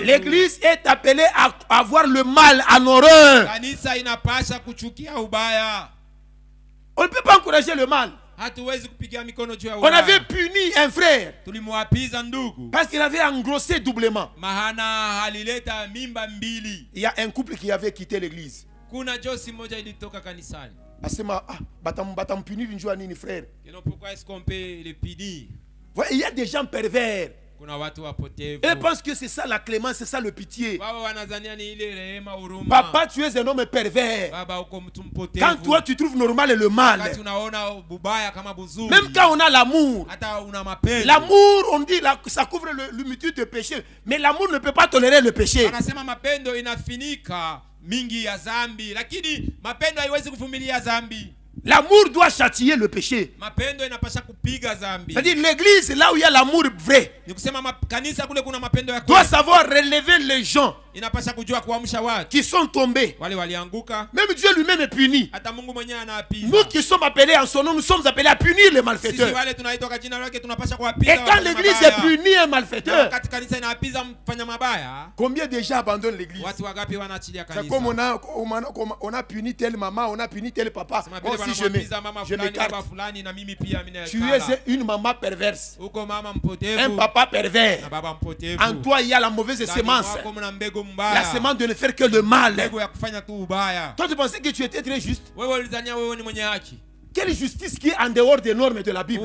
L'église est appelée à avoir le mal en horreur. On ne peut pas encourager le mal. On avait puni un frère parce qu'il avait engrossé doublement. Il y a un couple qui avait quitté l'église. Pourquoi est-ce qu'on peut les punir? Il y a des gens pervers. Ils pensent que c'est ça la clémence, c'est ça le pitié. Papa, tu es un homme pervers. Quand toi tu trouves normal le mal, même quand on a l'amour, l'amour on dit ça couvre le multitude de péchés, mais l'amour ne peut pas tolérer le péché. L'amour doit châtier le péché. C'est-à-dire l'église, là où il y a l'amour vrai, doit savoir relever les gens qui sont tombés. Même Dieu lui-même est puni. Nous qui sommes appelés en son nom, nous sommes appelés à punir les malfaiteurs. Et quand l'église est punie un malfaiteur, combien de gens abandonnent l'église? C'est comme on a puni telle maman, on a puni tel papa. Moi aussi je m'écarte. Tu es une maman perverse, un papa pervers. En toi il y a la mauvaise sémence, la sémence de ne faire que le mal. Toi tu pensais que tu étais très juste. Quelle justice qui est en dehors des normes de la Bible?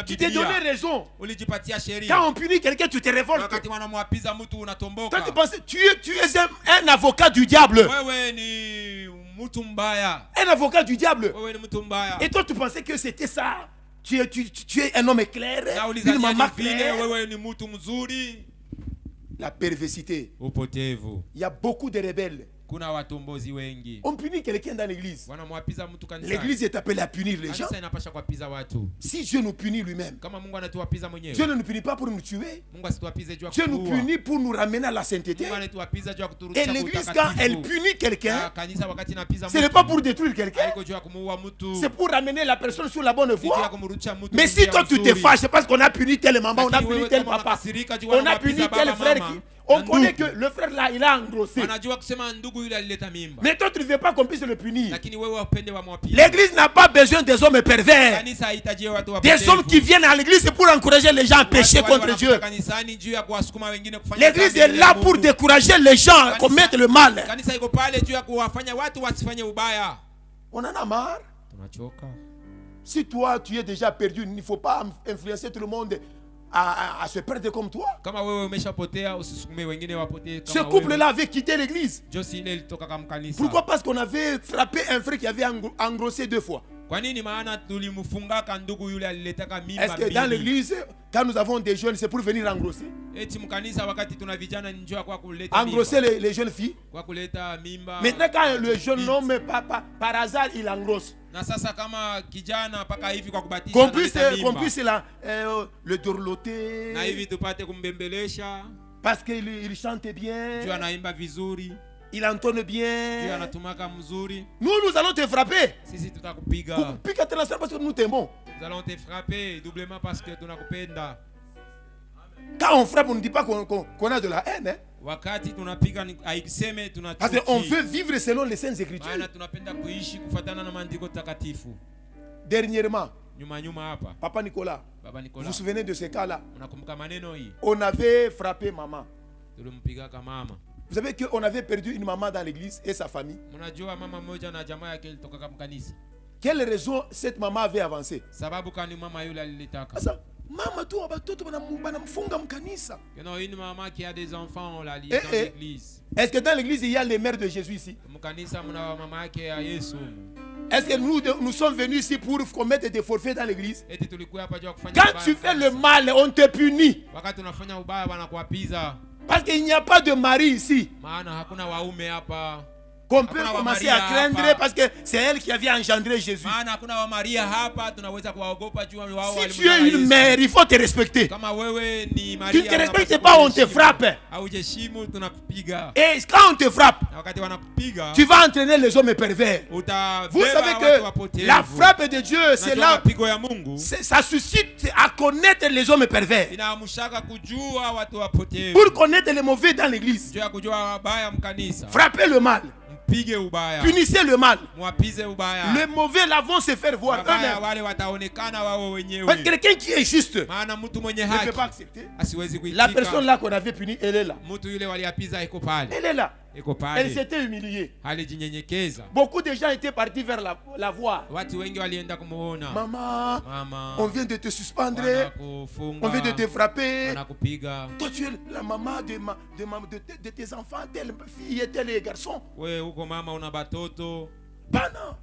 Tu t'es donné raison. Quand on punit quelqu'un, tu te révoltes. Toi tu pensais, tu es un avocat du diable. Un avocat du diable. Et toi tu pensais que c'était ça. Tu es un homme clair, une maman claire. La perversité. Il y a beaucoup de rebelles Kuna watombozi wengi. On punit quelqu'un dans l'église. Wanamwapiza mtu kanisani. L'église est appelée à punir les gens. Kanisa inapasha kuwapiza watu. Si Dieu nous punit lui-même, Kama Mungu anatuwapiza mwenyewe. Dieu ne nous punit pas pour nous tuer. Mungu asituwapize juu ya Dieu nous kuua. punit pour nous ramener à la sainteté. Mungu anatuwapiza juu ya kuturudisha Et kwa l'église, utakatifu. quand elle punit quelqu'un, Kanisa wakati inapiza ce n'est pas pour détruire quelqu'un, haiko juu ya kumuua mtu. c'est pour ramener la personne sur la bonne Ni juu ya voie. kumrudisha mtu. Mais si toi tu te fâches, c'est parce qu'on a puni tel maman, on a Lakini puni wewe tel kama papa, unakasirika juu on a puni wanawapiza tel baba, frère mama, qui... On na connaît ndugu. que le frère là, il a engrossé. Wanajua kusema ndugu yule alileta mimba. Mais toi tu ne veux pas qu'on puisse le punir. Lakini wewe wapende wamwapize. L'église n'a pas besoin des hommes pervers. Kanisa hahitaji watu Des wapotevu. hommes qui viennent à l'église, c'est pour encourager les gens à pécher Watu wale contre Dieu. wanakuja kanisani juu ya kuwasukuma wengine kufanya L'église dhambi est mbele là ya pour Mungu. décourager les gens à commettre le mal. Kanisa iko pale juu ya kuwafanya watu wasifanye ubaya. On en a marre. Tunachoka. Si toi tu es déjà perdu, il ne faut pas influencer tout le monde à se perdre comme toi. Kama wewe umeshapotea usisukume wengine wapotee Ce kama couple-là avait quitté l'église. Josi ile ilitoka kama kanisa. Pourquoi? Parce qu'on avait frappé un frère qui avait engrossé 2 fois. Kwa nini? Maana tulimfungaka ndugu yule aliletaka mimba Est-ce que dans l'église, quand nous avons des jeunes, c'est pour venir engrosser? Eti mkanisa wakati tuna vijana ni njoo kwa kuleta mimba. Engrosser les jeunes filles. Kwa kuleta mimba. Maintenant quand le jeune homme par hasard il engrosse, na sasa kama kijana paka hivi kwa kubatisha qu'on puisse le dorloter. Na hivi tupate kumbembelesha. Parce qu'il chante bien. Juu anaimba vizuri. Il entonne bien. Juu anatumaka mzuri. Nous allons te frapper. Sisi tutakupiga. Piga tena parce que nous t'aimons. Nous allons te frapper doublement parce que tunakupenda. Quand on frappe, on ne dit pas qu'on a de la haine. Hein? Wakati tunapiga haiseme tunachuki. Parce qu'on veut vivre selon les saintes écritures. Maana tunapenda kuishi kufuatana na maandiko takatifu. Dernièrement, nyuma hapa. Papa Nicolas. Baba Nicolas. Vous vous souvenez de ce cas-là? Unakumbuka maneno hii? On avait frappé maman. Tulimpiga kama mama. Vous savez qu'on avait perdu une maman dans l'église et sa famille. Mnajua mama mmoja na jamaa yake ilitoka kama kanisa. Quelle raison cette maman avait avancé? Sababu kani mama yule alilitaka. Sasa mama tu watoto banamfunga mkanisa. Non, une maman qui a des enfants là dans l'église. Est-ce que dans l'église il y a les mères de Jésus ici? Mkanisa mna mama yake ya Yesu. Est-ce que nous sommes venus ici pour commettre des forfaits dans l'église? Quand tu fais le mal, on te punit. Parce qu'il n'y a pas de mari ici qu'on peut commencer à craindre parce que c'est elle qui avait engendré Jésus. Si tu es une mère, il faut te respecter. Tu ne te respectes pas, on te frappe. Et quand on te frappe, tu vas entraîner les hommes pervers. Vous savez que la frappe de Dieu, c'est là, ça suscite à connaître les hommes pervers. Pour connaître les mauvais dans l'église, frappez le mal. Punissez le mal. Les mauvais là vont se faire voir eux-mêmes. Parce que quelqu'un qui est juste ne peut pas accepter. La personne là qu'on avait punie, elle est là. Elle est là. Elle s'était humiliée. Beaucoup de gens étaient partis vers la voir. Maman, on vient de te suspendre. On vient de te frapper. Toi tu es la maman de tes enfants, telle fille et tel garçon. Bana.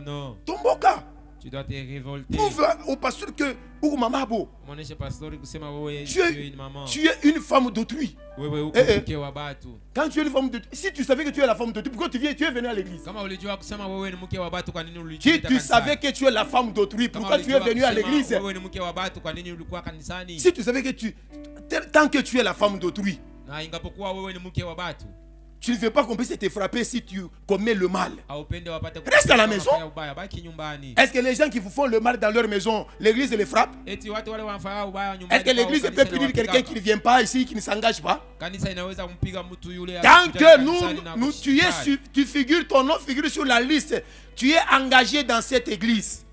Non. Tomboka. Tu dois te révolter. Prouve au pasteur que ou maman bo. Tu es une femme d'autrui. Quand tu es une femme d'autrui, si tu savais que tu es la femme d'autrui, pourquoi tu es venu à l'église? Si tu savais que tu es la femme d'autrui, pourquoi tu es venu à l'église? Si tu savais que tant que tu es la femme d'autrui, tu ne veux pas qu'on puisse te frapper si tu commets le mal. Reste à la maison. Est-ce que les gens qui vous font le mal dans leur maison, l'église les frappe? Est-ce que l'église peut punir quelqu'un qui ne vient pas ici, qui ne s'engage pas? Tant que tu figures, ton nom figure sur la liste, tu es engagé dans cette église.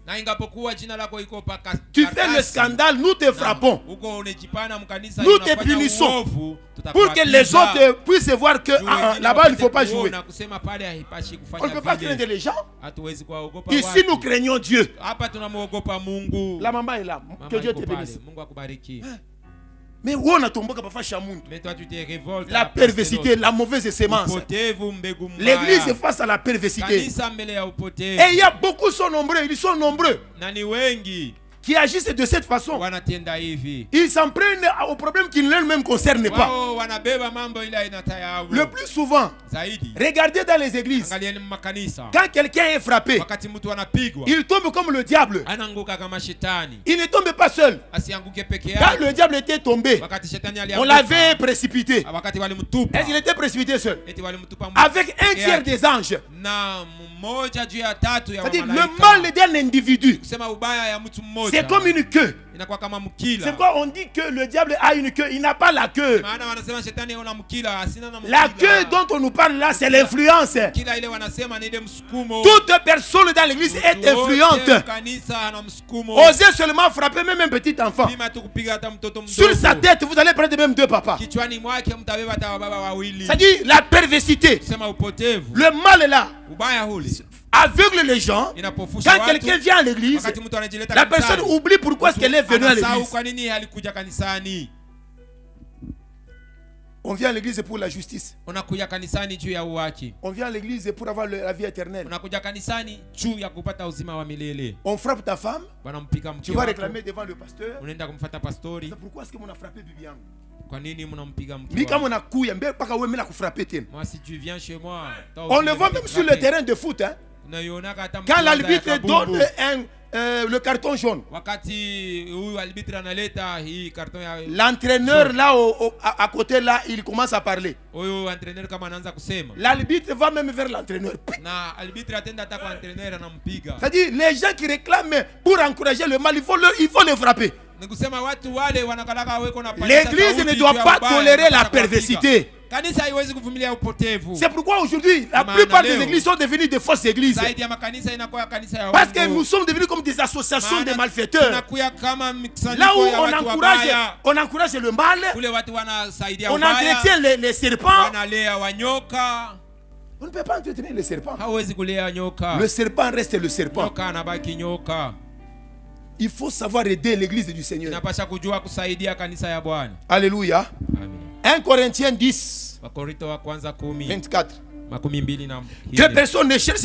Tu fais le scandale, nous te frappons. Nous te punissons. Pour que les autres puissent voir que là-bas il ne faut pas jouer. On ne peut pas craindre les gens. Ici nous craignons Dieu. La maman est là. Que Dieu te bénisse. Mais où on a tombé la perversité, la mauvaise sémence. L'église est face à la perversité. Et il y a beaucoup, ils sont nombreux. qui agissent de cette façon, ils s'en prennent aux problèmes qui ne les concernent pas. Le plus souvent, regardez dans les églises, quand quelqu'un est frappé, il tombe comme le diable. Il ne tombe pas seul. Quand le diable était tombé, on l'avait précipité. Est-ce qu'il était précipité seul? Avec un tiers des anges. C'est-à-dire, le mal d'un individu, c'est comme une queue. C'est pourquoi on dit que le diable a une queue. Il n'a pas la queue. La queue dont on nous parle là, c'est l'influence. Toute personne dans l'église est influente. Osez seulement frapper même un petit enfant. Sur sa tête, vous allez prendre même 2 papas. C'est-à-dire la perversité. Le mal est là. Aveugle les gens. Quand quelqu'un vient à l'église, la personne oublie pourquoi est-ce qu'elle est venue à l'église. On vient à l'église pour la justice. On vient à l'église pour avoir la vie éternelle. On frappe ta femme. Tu vas réclamer devant le pasteur. C'est pourquoi est-ce qu'on a frappé Bibian? Moi, si tu viens chez moi, on le voit même sur le terrain de foot. Hein? Quand l'arbitre donne le carton jaune, l'entraîneur là à côté là, il commence à parler. L'arbitre va même vers l'entraîneur. C'est-à-dire les gens qui réclament pour encourager le mal, il faut le frapper. L'église ne doit pas tolérer la perversité. C'est pourquoi aujourd'hui la plupart des églises sont devenues des fausses églises. Parce que nous sommes devenus comme des associations de malfaiteurs. Là où on encourage le mal, on entretient les serpents. On ne peut pas entretenir les serpents. Le serpent reste le serpent. Il faut savoir aider l'église du Seigneur. Alléluia. 1 Corinthiens 10, 24. Que personne ne cherche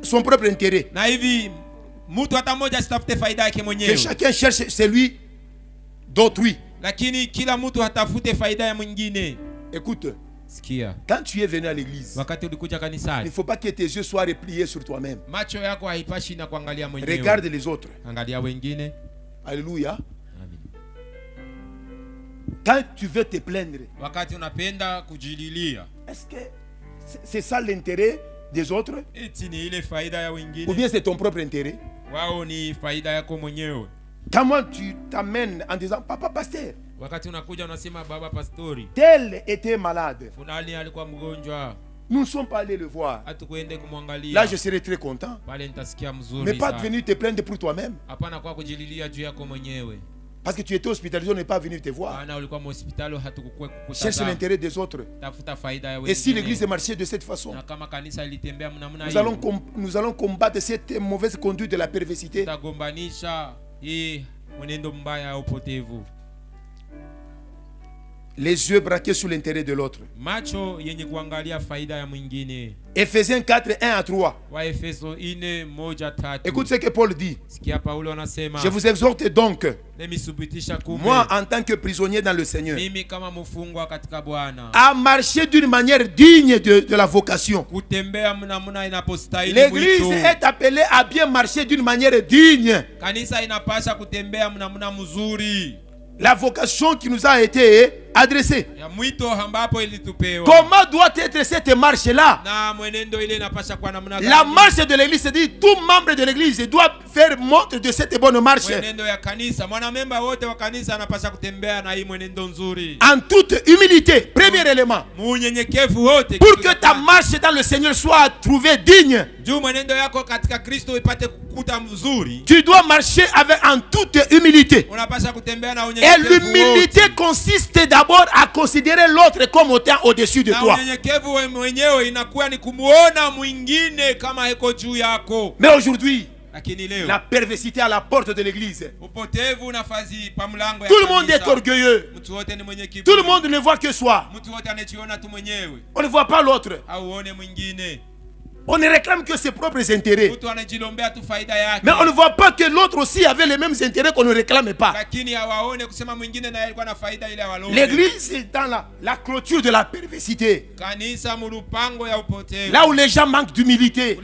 son propre intérêt. Que chacun cherche celui d'autrui. Écoute. Quand tu es venu à l'église, il ne faut pas que tes yeux soient repliés sur toi-même. Regarde les autres. Alléluia. Quand tu veux te plaindre, est-ce que c'est ça l'intérêt des autres? Ou bien c'est ton propre intérêt? Comment tu t'amènes en disant papa pasteur, tel était malade, nous ne sommes pas allés le voir, là je serais très content, mais pas venir te plaindre pour toi-même. Parce que tu étais hospitalisé, on n'est pas venu te voir. Cherche l'intérêt des autres. Et si l'église marchait de cette façon, nous allons combattre cette mauvaise conduite de la perversité. Les yeux braqués sur l'intérêt de l'autre. Ephésiens 4, 1 à 3. Écoute ce que Paul dit. Je vous exhorte donc, moi en tant que prisonnier dans le Seigneur, à marcher d'une manière digne de la vocation. L'église est appelée à bien marcher d'une manière digne. La vocation qui nous a été adressée. Comment doit être cette marche-là? La marche de l'église, c'est-à-dire tout membre de l'église doit faire montre de cette bonne marche. En toute humilité, premier élément. Pour que ta marche dans le Seigneur soit trouvée digne, tu dois marcher en toute humilité. Et l'humilité consiste d'abord à considérer l'autre comme étant au-dessus de toi. Mais aujourd'hui, la perversité à la porte de l'église. Tout le monde est orgueilleux. Tout le monde ne voit que soi. On ne voit pas l'autre. On ne réclame que ses propres intérêts. Mais on ne voit pas que l'autre aussi avait les mêmes intérêts qu'on ne réclame pas. L'église est dans la clôture de la perversité. Là où les gens manquent d'humilité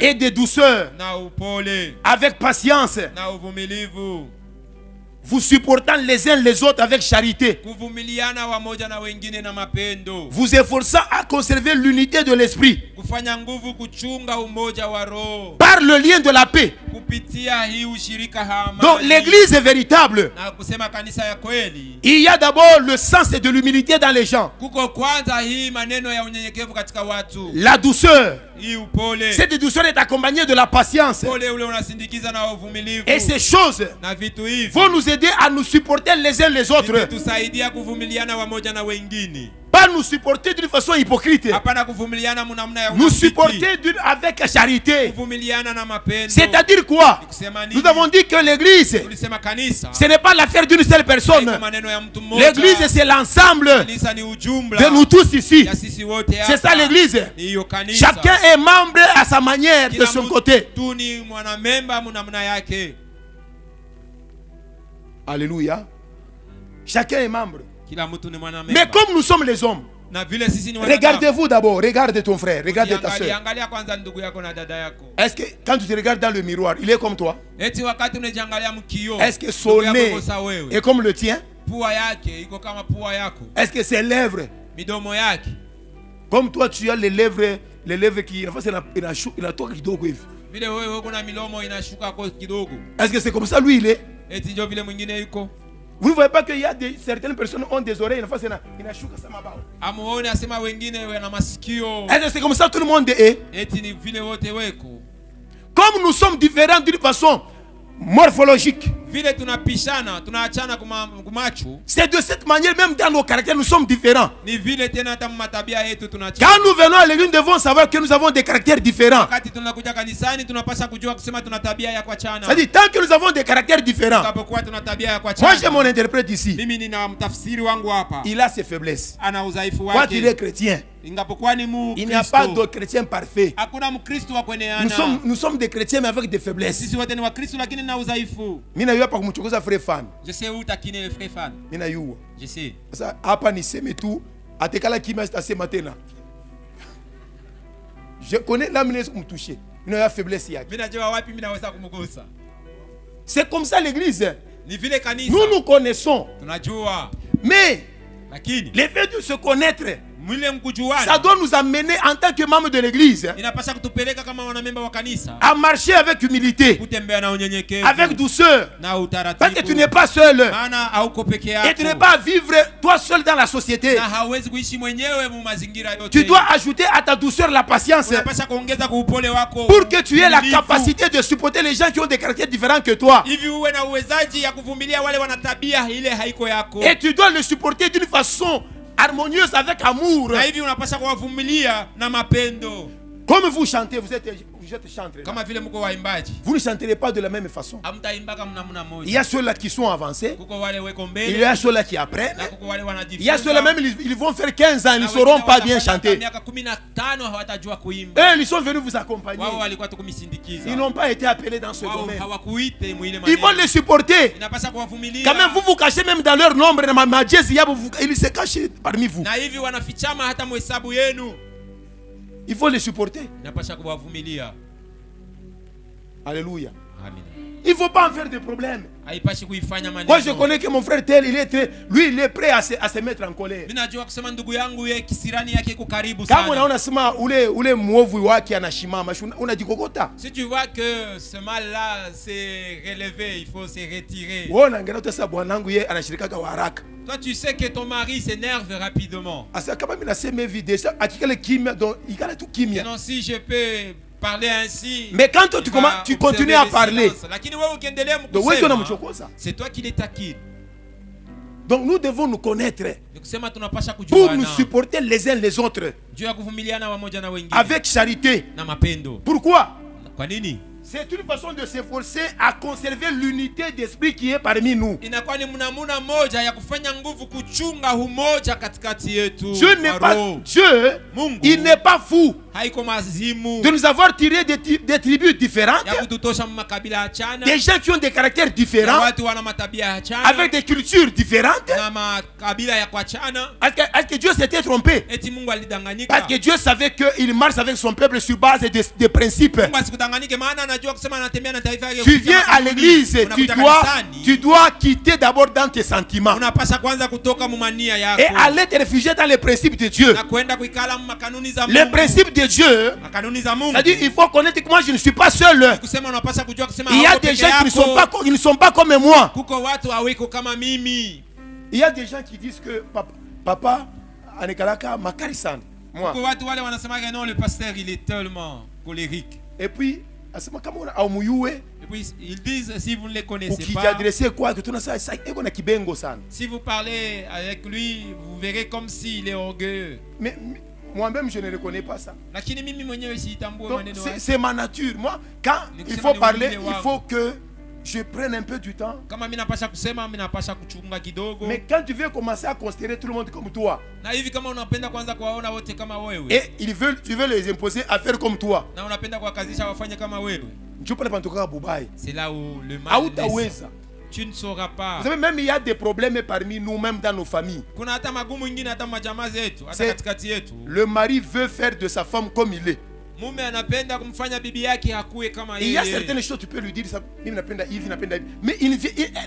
et de douceur, avec patience, vous supportant les uns les autres avec charité, vous efforçant à conserver l'unité de l'esprit par le lien de la paix. Donc l'église est véritable. Il y a d'abord le sens de l'humilité dans les gens, la douceur. Cette douceur est accompagnée de la patience. Et ces choses vont nous aider à nous supporter les uns les autres. Pas nous supporter d'une façon hypocrite. Nous supporter avec charité. C'est-à-dire quoi? Nous avons dit que l'église, ce n'est pas l'affaire d'une seule personne. L'église, c'est l'ensemble de nous tous ici. C'est ça l'église. Chacun est membre à sa manière, de son côté. Alléluia. Chacun est membre. Mais comme nous sommes les hommes, regardez-vous d'abord, regarde ton frère, regarde ta soeur. Est-ce que quand tu te regardes dans le miroir, il est comme toi? Est-ce que son nez est comme le tien? Est-ce que ses lèvres, comme toi tu as les lèvres qui est-ce que c'est comme ça lui il est? Vous ne voyez pas qu'il y a certaines personnes qui ont des oreilles. Est-ce que c'est comme ça tout le monde est? Comme nous sommes différents d'une façon morphologique, c'est de cette manière même dans nos caractères nous sommes différents. Quand nous venons à l'église, nous devons savoir que nous avons des caractères différents. C'est-à-dire tant que nous avons des caractères différents. Moi j'ai mon interprète ici. Il a ses faiblesses. Quoi qu'il est chrétien, il n'y a pas de chrétien parfait. Nous sommes des chrétiens mais avec des faiblesses. Je sais où taquiner le frère fan. Je sais. Je connais l'âme qui me touche. Il y a faiblesse. C'est comme ça l'église. Nous nous connaissons. Mais le fait de se connaître, ça doit nous amener en tant que membres de l'église à marcher avec humilité, avec douceur, parce que tu n'es pas seul et tu n'es pas à vivre toi seul dans la société. Tu dois ajouter à ta douceur la patience pour que tu aies la capacité de supporter les gens qui ont des caractères différents que toi, et tu dois le supporter d'une façon harmonieuse avec amour. Comme vous chantez, vous êtes chanteur. Vous ne chanterez pas de la même façon. Il y a ceux-là qui sont avancés. Il y a ceux-là qui apprennent. Il y a ceux-là même, ils vont faire 15 ans, ils ne sauront pas bien chanter. Eux, ils sont venus vous accompagner. Ils n'ont pas été appelés dans ce domaine. Ils vont les supporter. Quand même, vous vous cachez même dans leur nombre. Ils se cachent parmi vous. Il faut les supporter. Alléluia. Il ne faut pas en faire des problèmes. Moi je connais que mon frère tel, il est prêt à se mettre en colère. Si tu vois que ce mal-là s'est relevé, il faut se retirer. Toi tu sais que ton mari s'énerve rapidement. Sinon si je peux parler ainsi. Mais quand tu continues à parler, c'est toi qui les taquines. Donc nous devons nous connaître pour nous supporter les uns les autres avec charité. Pourquoi? C'est une façon de s'efforcer à conserver l'unité d'esprit qui est parmi nous. Inakuwa ni mnamuna moja ya kufanya nguvu kuchunga umoja katikati yetu. Dieu n'est pas Dieu, Mungu, il n'est pas fou haiko mazimu de nous avoir tiré des tribus différentes, ya kututosha makabila achana, des gens qui ont des caractères différents, watu wana matabia achana, avec des cultures différentes. na makabila ya kwachana. Est-ce que Dieu s'était trompé? Eti Mungu alidanganyika. Parce que Dieu savait qu'il marche avec son peuple sur base de principes. Mungu asikudanganyike, maana anajua kusema anatembea na taifa yake. Tu viens à l'église, tu dois quitter d'abord dans tes sentiments Unapasha kwanza kutoka mumania yako et aller te réfugier dans les principes de Dieu. na kwenda kuikala makanuni za Mungu. Les principes de Dieu, Makanuni za Mungu. c'est-à-dire il faut connaître que moi je ne suis pas seul. Kusema unapasha kujua kusema Il y a hauko des peke gens yako. qui ne sont pas comme moi. Kuko watu hawiko kama mimi. Il y a des gens qui disent que papa anekalaka makari sana. Moi. Kuko watu wale wanasema que non, le pasteur il est tellement colérique. Et puis asema kama una aumuyue. Et puis ils disent si vous ne les connaissez pas, Ukijadresser quoi que tuna ça eko na kibengo sana. si vous parlez avec lui, vous verrez comme s'il est orgueilleux. Mais moi-même je ne reconnais pas ça. Lakini mimi mwenyewe sitambui Donc maneno yake. c'est ma nature. Moi quand il faut parler, il faut que je prenne un peu du temps. Kama mimi napasha kusema, mimi napasha kuchunga kidogo. Mais quand tu veux commencer à considérer tout le monde comme toi, Na hivi kama unapenda kwanza kuwaona wote kama wewe, et tu veux les imposer à faire comme toi, na unapenda kuwakazisha wafanye kama wewe, c'est là où le mal naît. Tu ne sauras pas. Vous savez, même il y a des problèmes parmi nous, même dans nos familles. Kuna hata magumu ingine hata majamaa zetu, hata katikati yetu. Le mari veut faire de sa femme comme il est. Mume anapenda kumfanya bibi yake hakue kama yeye. Il y a certaines choses tu peux lui dire ça, mimi napenda hivi, napenda hivi. Mais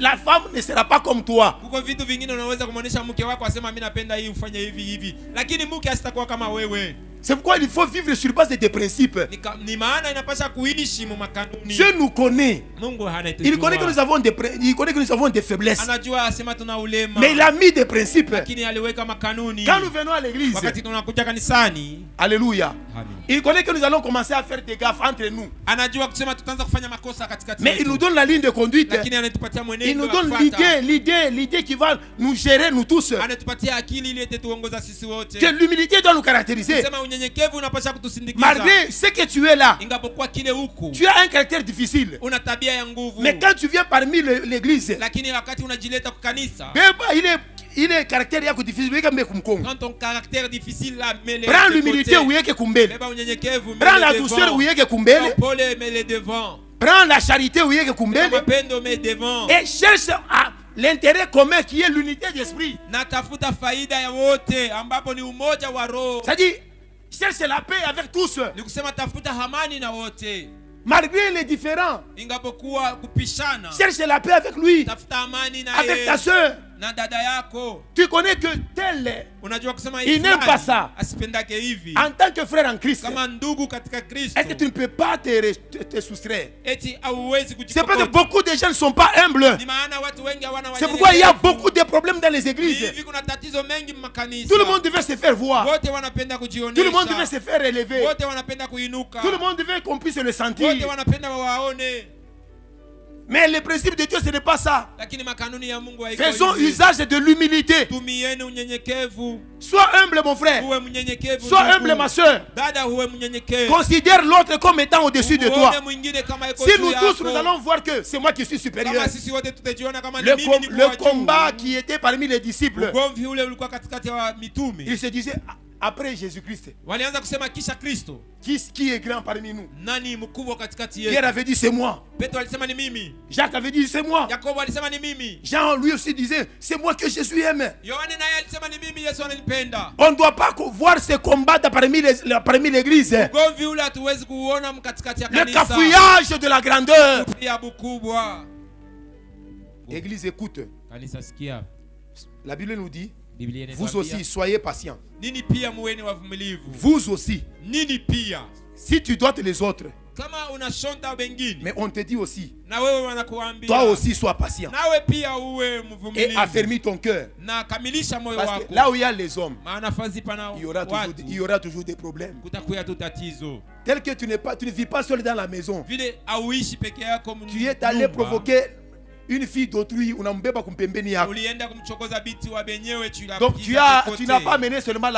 la femme ne sera pas comme toi. Kuko vitu vingine unaweza kumwonyesha mke wako asema mimi napenda hii ufanye hivi hivi, lakini mke asitakuwa kama wewe. C'est pourquoi il faut vivre sur base de principes. Ni maana inapaswa kuishi mu makanuni. Dieu nous connaît. Mungu hanatujua. Il connaît que nous avons des faiblesses. Anajua asema tuna ulema. Mais il a mis des principes. Lakini aliweka makanuni. Quand nous venons à l'église, wakati tunakuja kanisani, alléluia. Amen. Il connaît que nous allons commencer à faire des gaffes entre nous. Anajua kusema tutaanza kufanya makosa katikati yetu. Mais il nous donne la ligne de conduite. Lakini anatupatia mwenendo. Il nous donne l'idée qui va nous gérer nous tous. Anatupatia akili ili tuongoza sisi wote. Que l'humilité doit nous caractériser. Unyenyekevu unapaswa kutusindikiza. Malgré ce que tu es là, ingapokuwa kile huku, tu as un caractère difficile. Una tabia ya nguvu. Mais quand tu viens parmi l'église, lakini wakati unajileta kwa kanisa, il est caractère yako difficile weka mbele kumkongo. Quand ton caractère difficile la mele. Prends l'humilité uweke kumbele. Beba unyenyekevu. Prends la douceur uweke kumbele. Pole mele devant. Prends la charité uweke kumbele. Mapendo mele devant. Et cherche à l'intérêt commun qui est l'unité d'esprit. Natafuta faida ya wote ambapo ni umoja wa roho. C'est-à-dire cherche la paix avec tous. Ni kusema tafuta amani na wote. Malgré les différends, ingapokuwa kupishana, cherche la paix avec lui, tafuta amani na avec ta soeur, na dada yako. Tu connais que tel, unajua kusema il n'aime pas ça. Asipendake hivi. En tant que frère en Christ, kama ndugu katika Kristo, est-ce que tu ne peux pas te soustraire? Eti hauwezi kujikokota. C'est parce que beaucoup de gens ne sont pas humbles. Ni maana watu wengi hawana. C'est pourquoi il y a beaucoup de problèmes dans les églises. Hivi kuna tatizo mengi makanisa. Tout le monde devait se faire voir. Wote wanapenda kujionesha. Tout le monde devait se faire élever. Wote wanapenda kuinuka. Tout le monde devait qu'on puisse le sentir. Wote wanapenda waone. Mais le principe de Dieu, ce n'est pas ça. Faisons usage de l'humilité. Sois humble, mon frère. Sois humble, ma soeur. Considère l'autre comme étant au-dessus de toi. Si nous tous, nous allons voir que c'est moi qui suis supérieur. Le combat qui était parmi les disciples, il se disait après Jésus-Christ. Qui est grand parmi nous? Pierre avait dit c'est moi. Jacques avait dit c'est moi. Jean lui aussi disait c'est moi que Jésus aime. On ne doit pas voir ces combats parmi l'église. Le cafouillage de la grandeur. Église, écoute. La Bible nous dit vous aussi soyez patients. Vous aussi. Si tu dois les autres, mais on te dit aussi, toi aussi sois patient et affermis ton cœur. Parce que là où il y a les hommes, il y aura toujours des problèmes. Tel que tu ne vis pas seul dans la maison, tu es allé provoquer une fille d'autrui, unambeba kumpembeni yako. Ulienda kumchokoza binti wa benyewe, Donc tu n'as pas amené seulement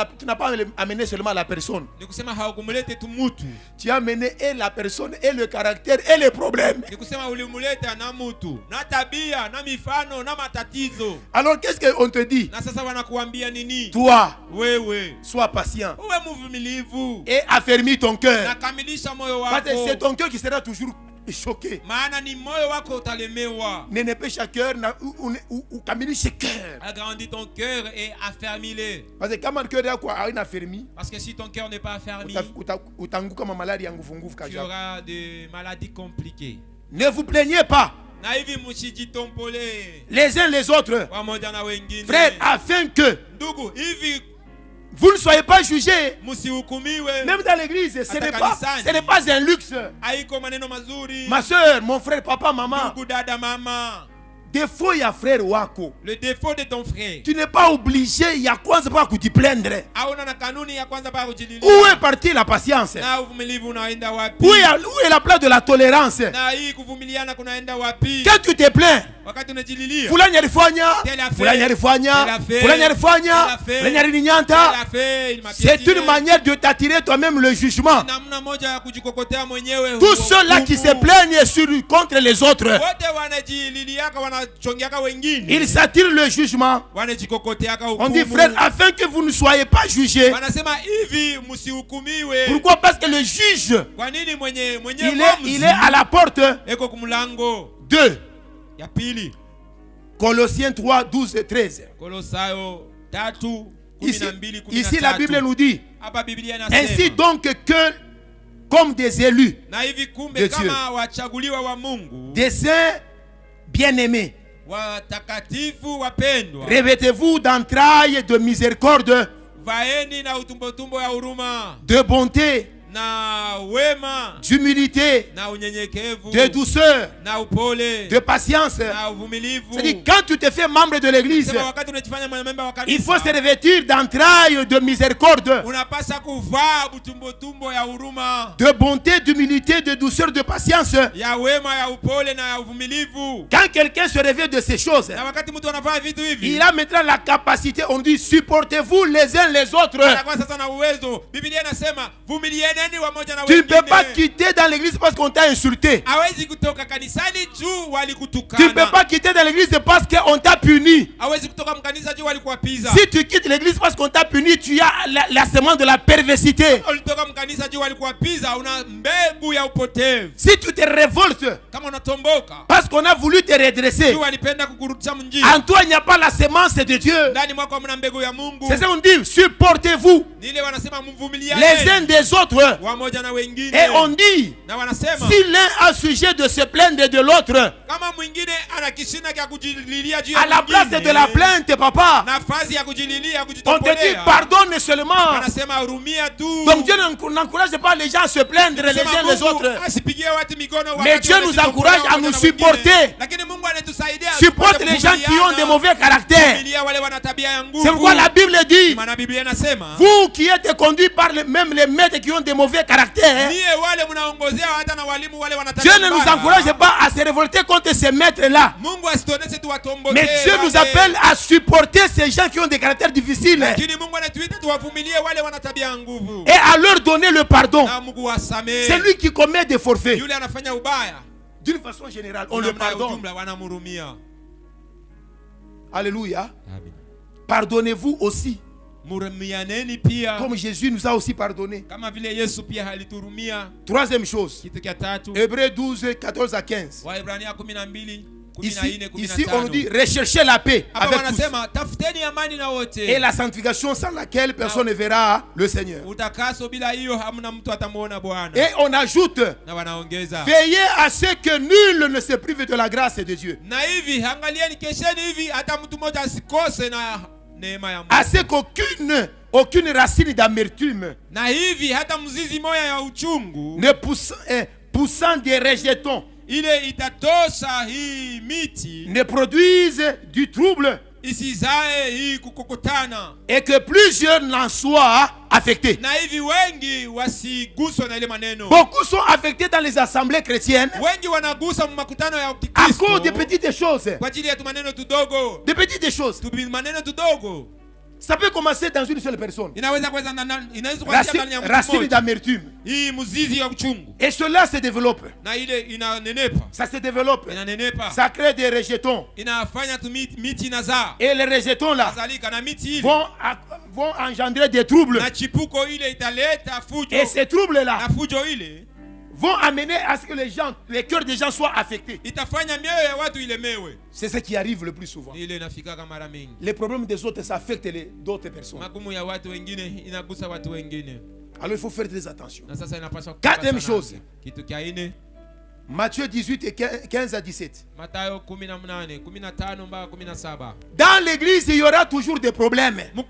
la personne. Nikusema haukumlete tu mtu. Tu as amené et la personne et le caractère et les problèmes. Nikusema ulimleta na mtu, na tabia, na mifano, na matatizo. Alors qu'est-ce qu'on te dit? Na sasa wanakuambia nini? Toi, wewe, sois patient. Uwe mvumilivu. Et affermis ton cœur. Na kamilisha moyo wako. Parce que c'est ton cœur qui sera toujours choqué. Maana ni moyo wako utalemewa. N'empêche cœur ou kamilisha cœur. Agrandis ton cœur et affermis-le. Parce que kama cœur yako haina affermi, parce que si ton cœur n'est pas affermi, utanguka ma maladie nguvu nguvu tu auras des maladies compliquées. Ne vous plaignez pas na hivi msijitompole les uns les autres, pamoja na wengine, frère, afin que ndugu, hivi vous ne soyez pas jugés. Msihukumiwe. Même dans l'église, ce n'est pas un luxe. Haiko maneno mazuri. Ma soeur, mon frère, papa, maman. Ndugu, dada, mama. Défaut ya frère wako. Le défaut de ton frère. Tu n'es pas obligé ya kwanza pa kujiplaindre. Hauna na kanuni ya kwanza pa kujililia. Où est partie la patience? Na uvumilivu unaenda wapi? Où est la place de la tolérance? Na hii kuvumiliana kunaenda wapi? Quand tu te plains, wakati unajililia, fulani alifanya, fulani alifanya, fulani alifanya, fulani alininyanta. C'est une manière de t'attirer toi-même le jugement. Namna moja ya kujikokotea mwenyewe. Tous ceux-là qui se plaignent contre les autres, wote wanajililiaka, wanachongiaka wengine, ils s'attirent le jugement. Wanajikokoteaka hukumu. On dit, frère, afin que vous ne soyez pas jugés. Wanasema hivi msihukumiwe. Pourquoi? Parce que le juge, kwa nini mwenye il est à la porte. Eko kumlango. 2 ya pili. Colossiens 3, 12 et 13. Kolosayo 3:12-13. Ici la Bible nous dit, hapa Biblia inasema, ainsi donc que comme des élus na hivi kumbe kama wachaguliwa wa Mungu, des saints bien-aimés, watakatifu wapendwa, revêtez-vous d'entrailles de miséricorde, vaeni na utumbo ya huruma, de bonté, na wema, d'humilité, na unyenyekevu, de douceur, na upole, de patience. na uvumilivu. C'est-à-dire, quand tu te fais membre de l'église, wakati unajifanya mwanamemba wa kanisa, il faut se revêtir d'entrailles de miséricorde, unapaswa kuvaa utumbo ya huruma, de bonté, d'humilité, de douceur, de patience. ya wema, ya upole na ya uvumilivu. Quand quelqu'un se revêt de ces choses, na wakati mtu anavaa vitu hivi, il a maintenant la capacité, on dit, supportez-vous les uns les autres. anakuwa sasa na uwezo. Biblia inasema vumilieni wamoja na tu wengine. ne peux pas quitter dans l'église parce qu'on t'a insulté. Hawezi kutoka kanisani juu walikutukana. Tu ne peux pas quitter dans l'église parce qu'on t'a puni. Hawezi kutoka mkanisa juu walikuapiza. Si tu quittes l'église parce qu'on t'a puni, tu as la semence de la perversité. Ulitoka mkanisa juu walikuapiza, una mbegu ya upotevu. Si tu te révoltes, kama unatomboka parce qu'on a voulu te redresser, juu walipenda kukurudisha mjini, en toi il n'y a pas la semence de Dieu. ndani mwako hamna mbegu ya Mungu. C'est ça qu'on dit, supportez-vous Nile wanasema mvumiliane les uns des autres. wamoja na wengine. Et on dit, na wanasema, si l'un a sujet de se plaindre de l'autre, kama mwingine ana kishina cha kujililia juu ya à la place de la plainte, papa, nafasi ya kujililia, on te dit pardonne seulement. Wanasema hurumia tu. Donc Dieu n'encourage pas les gens à se plaindre les uns les autres. Mais Dieu nous encourage à nous supporter. Supporte les gens qui ont des mauvais caractères. C'est pourquoi la Bible dit, vous qui êtes conduits par même les maîtres qui ont des mauvais caractères, Dieu ne nous encourage pas à se révolter contre ces maîtres-là. Mais Dieu nous appelle à supporter ces gens qui ont des caractères difficiles et à leur donner le pardon. C'est lui qui commet des forfaits. D'une façon générale, on le pardonne. Alléluia. Pardonnez-vous aussi, comme Jésus nous a aussi pardonné. Troisième chose, Hébreux 12, 14 à 15. Ici on nous dit recherchez la paix avec tous et la sanctification sans laquelle personne ne verra le Seigneur. Et on ajoute, veillez à ce que nul ne se prive de la grâce de Dieu, à ce qu'aucune racine d'amertume ne poussant des rejetons ne produise du trouble et que plusieurs n'en soient affectés. Beaucoup sont affectés dans les assemblées chrétiennes à cause des petites choses. Des petites choses. Ça peut commencer dans une seule personne. Racine d'amertume. Et cela se développe. Ça se développe. Ça crée des rejetons. Et les rejetons là vont engendrer des troubles. Et ces troubles là vont amener à ce que les cœurs des gens soient affectés. C'est ce qui arrive le plus souvent. Les problèmes des autres, ça affecte d'autres personnes. Alors il faut faire très attention. Quatrième chose, Matthieu 18 et 15 à 17. Dans l'église, il y aura toujours des problèmes. Tant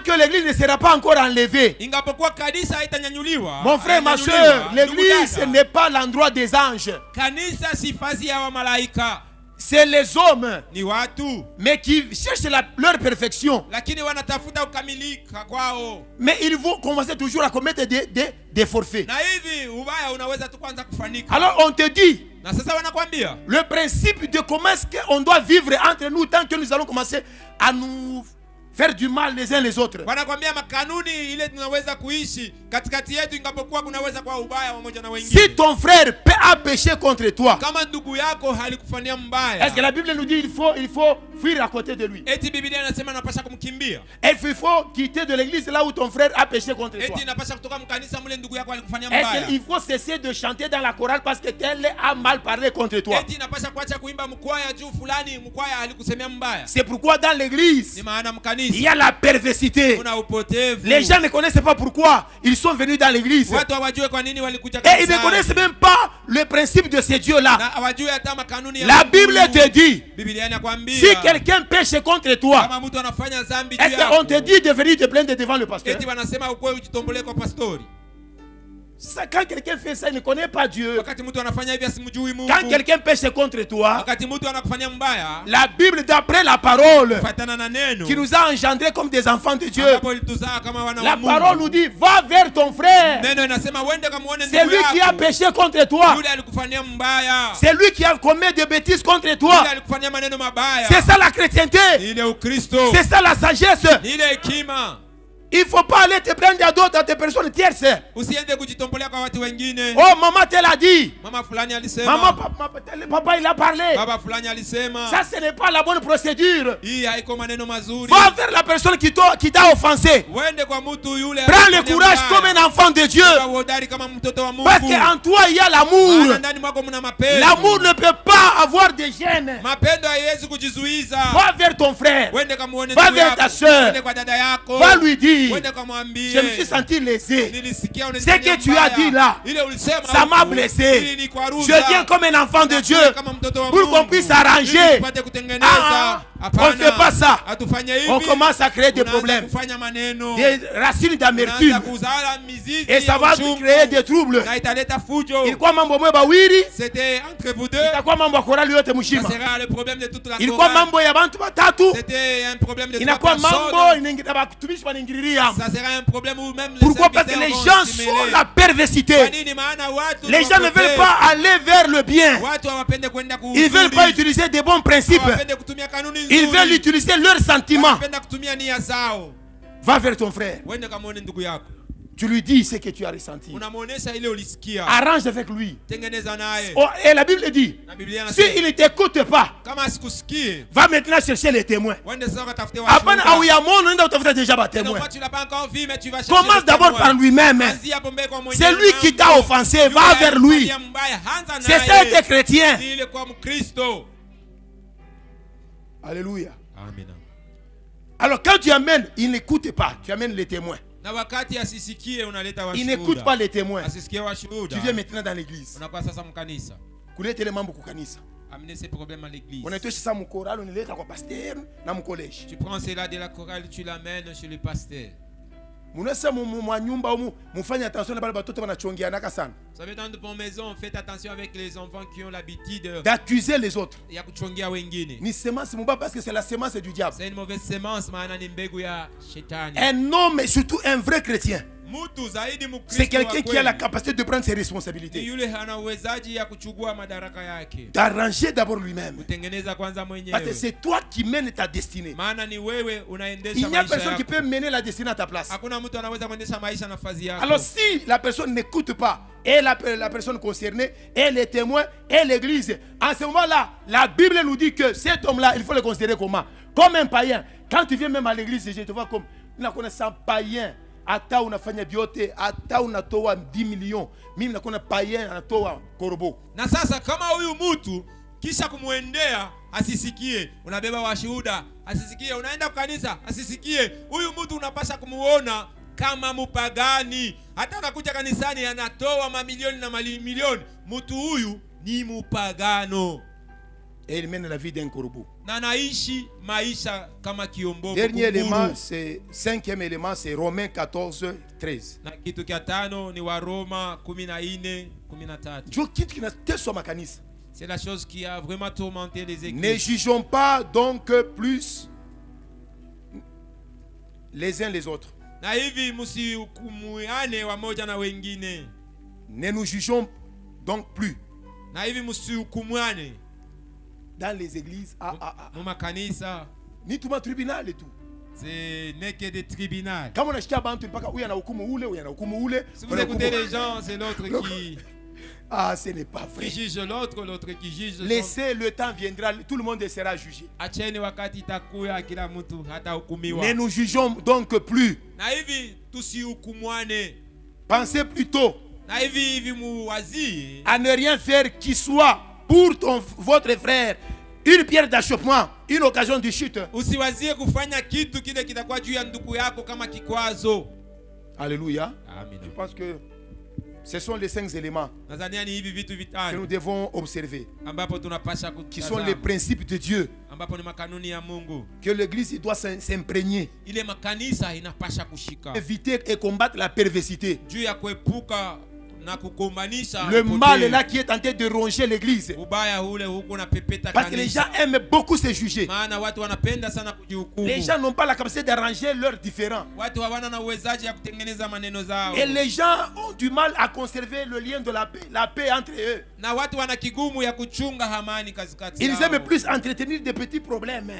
que l'église ne sera pas encore enlevée. Mon frère, ma soeur, l'église n'est pas l'endroit des anges. C'est les hommes, mais qui cherchent leur perfection. Mais ils vont commencer toujours à commettre des forfaits. Alors on te dit le principe de comment est-ce qu'on doit vivre entre nous tant que nous allons commencer à nous faire du mal les uns les autres. Si ton frère a péché contre toi, est-ce que la Bible nous dit il faut fuir à côté de lui? Et il faut quitter de l'église là où ton frère a péché contre toi. Est-ce qu'il faut cesser de chanter dans la chorale parce que tel a mal parlé contre toi? C'est pourquoi dans l'église il y a la perversité. Les gens ne connaissent pas pourquoi ils sont venus dans l'église. Et ils ne connaissent même pas le principe de ces dieux-là. La Bible te dit, si quelqu'un pêche contre toi, est-ce qu'on te dit de venir te plaindre devant le pasteur? Ça, quand quelqu'un fait ça, il ne connaît pas Dieu. Quand quelqu'un pêche contre toi, la Bible, d'après la parole qui nous a engendrés comme des enfants de Dieu, la parole nous dit, va vers ton frère. C'est lui qui a péché contre toi. C'est lui qui a commis des bêtises contre toi. C'est ça la chrétienté. C'est ça la sagesse. Il ne faut pas aller te prendre à d'autres, à des personnes tierces. Oh, maman te l'a dit. Maman, papa il a parlé. Ça, ce n'est pas la bonne procédure. Va vers la personne qui t'a offensé. Prends le courage comme un enfant de Dieu. Parce qu'en toi, il y a l'amour. L'amour ne peut pas avoir de gêne. Va vers ton frère. Va vers ta soeur. Va lui dire, je me suis senti lésé. Ce que tu as dit là, ça m'a blessé. Je viens comme un enfant de Dieu pour qu'on puisse s'arranger. On ne fait pas ça. On commence à créer des problèmes, des racines d'amertume, et ça va créer des troubles. Il croit mambo mwe bawiri. C'était entre vous deux. Itakuwa mambo ya korali yote mushima. Ça sera le problème de toute la chorale. Ilikuwa mambo ya bantu batatu. C'était un problème de toute la personne. Inakuwa mambo inengita bakutumishi baningiriria. Ça sera un problème où même les Pourquoi? Parce que les gens sont la perversité. Les gens ne veulent pas aller vers le bien. Ils ne veulent pas utiliser des bons principes. Ils veulent utiliser leurs sentiments. Va vers ton frère. Tu lui dis ce que tu as ressenti. Arrange avec lui. Oh, et la Bible dit, s'il ne t'écoute pas, va maintenant chercher les témoins. Commence d'abord par lui-même. C'est lui qui t'a offensé. Va vers lui. C'est ça être chrétien. Alléluia. Amen. Alors quand tu amènes, il n'écoute pas. Tu amènes les témoins. Il n'écoute pas les témoins. Tu viens maintenant dans l'église. Amener ces problèmes à l'église. Tu prends cela de la chorale, tu l'amènes chez le pasteur. Munasa nyumba mufanye attention na bale batoto banachongeana sana. Vous savez, dans de maison, faites attention avec les enfants qui ont l'habitude d'accuser les autres. Ya kuchongia wengine. Ni semence mubaya parce que c'est la semence du diable. C'est une mauvaise semence, maana ni mbegu ya shetani. Un homme, surtout un vrai chrétien, c'est quelqu'un qui a la capacité de prendre ses responsabilités, d'arranger d'abord lui-même, parce que c'est toi qui mènes ta destinée. Il n'y a personne qui peut mener la destinée à ta place. Alors si la personne n'écoute pas, et la personne concernée, et les témoins, et l'église, en ce moment-là, la Bible nous dit que cet homme-là, il faut le considérer comment? Comme un païen. Quand tu viens même à l'église, je te vois comme une connaissance païen. Ata unafanya vyote, ata unatoa 10 millions, mimi nakona païen anatoa korobo. Na sasa kama huyu mtu kisha kumwendea asisikie, unabeba washuhuda asisikie, unaenda kanisa asisikie, huyu mtu unapasha kumuona kama mupagani. Hata anakuja kanisani anatoa mamilioni na milioni, mtu huyu ni mupagano. Et il mène la vie d'un corbeau. Dernier élément, c'est cinquième élément, c'est Romains 14, 13. C'est la chose qui a vraiment tourmenté les églises. Ne jugeons pas donc plus les uns les autres. Ne nous jugeons donc plus. Dans les églises, ni tout ma tribunal et tout. Ce n'est que des tribunaux. Quand on a bantu mpaka huyu anahukumu ule, huyu anahukumu ule. Si vous écoutez les gens, c'est l'autre qui ah, ce n'est pas vrai. Qui juge l'autre, l'autre qui juge. Laissez, le temps viendra, tout le monde sera jugé. Ne nous jugeons donc plus. Pensez plutôt à ne rien faire qui soit pour votre frère une pierre d'achoppement, une occasion de chute. Alléluia. Amen. Je pense que ce sont les 5 éléments que nous devons observer, qui sont les principes de Dieu, que l'église doit s'imprégner, éviter et combattre la perversité. Le mal est là qui est tenté de ronger l'église, parce que les gens aiment beaucoup se juger. Les gens n'ont pas la capacité d'arranger leurs différends, et les gens ont du mal à conserver le lien de la paix entre eux. Ils aiment plus entretenir des petits problèmes.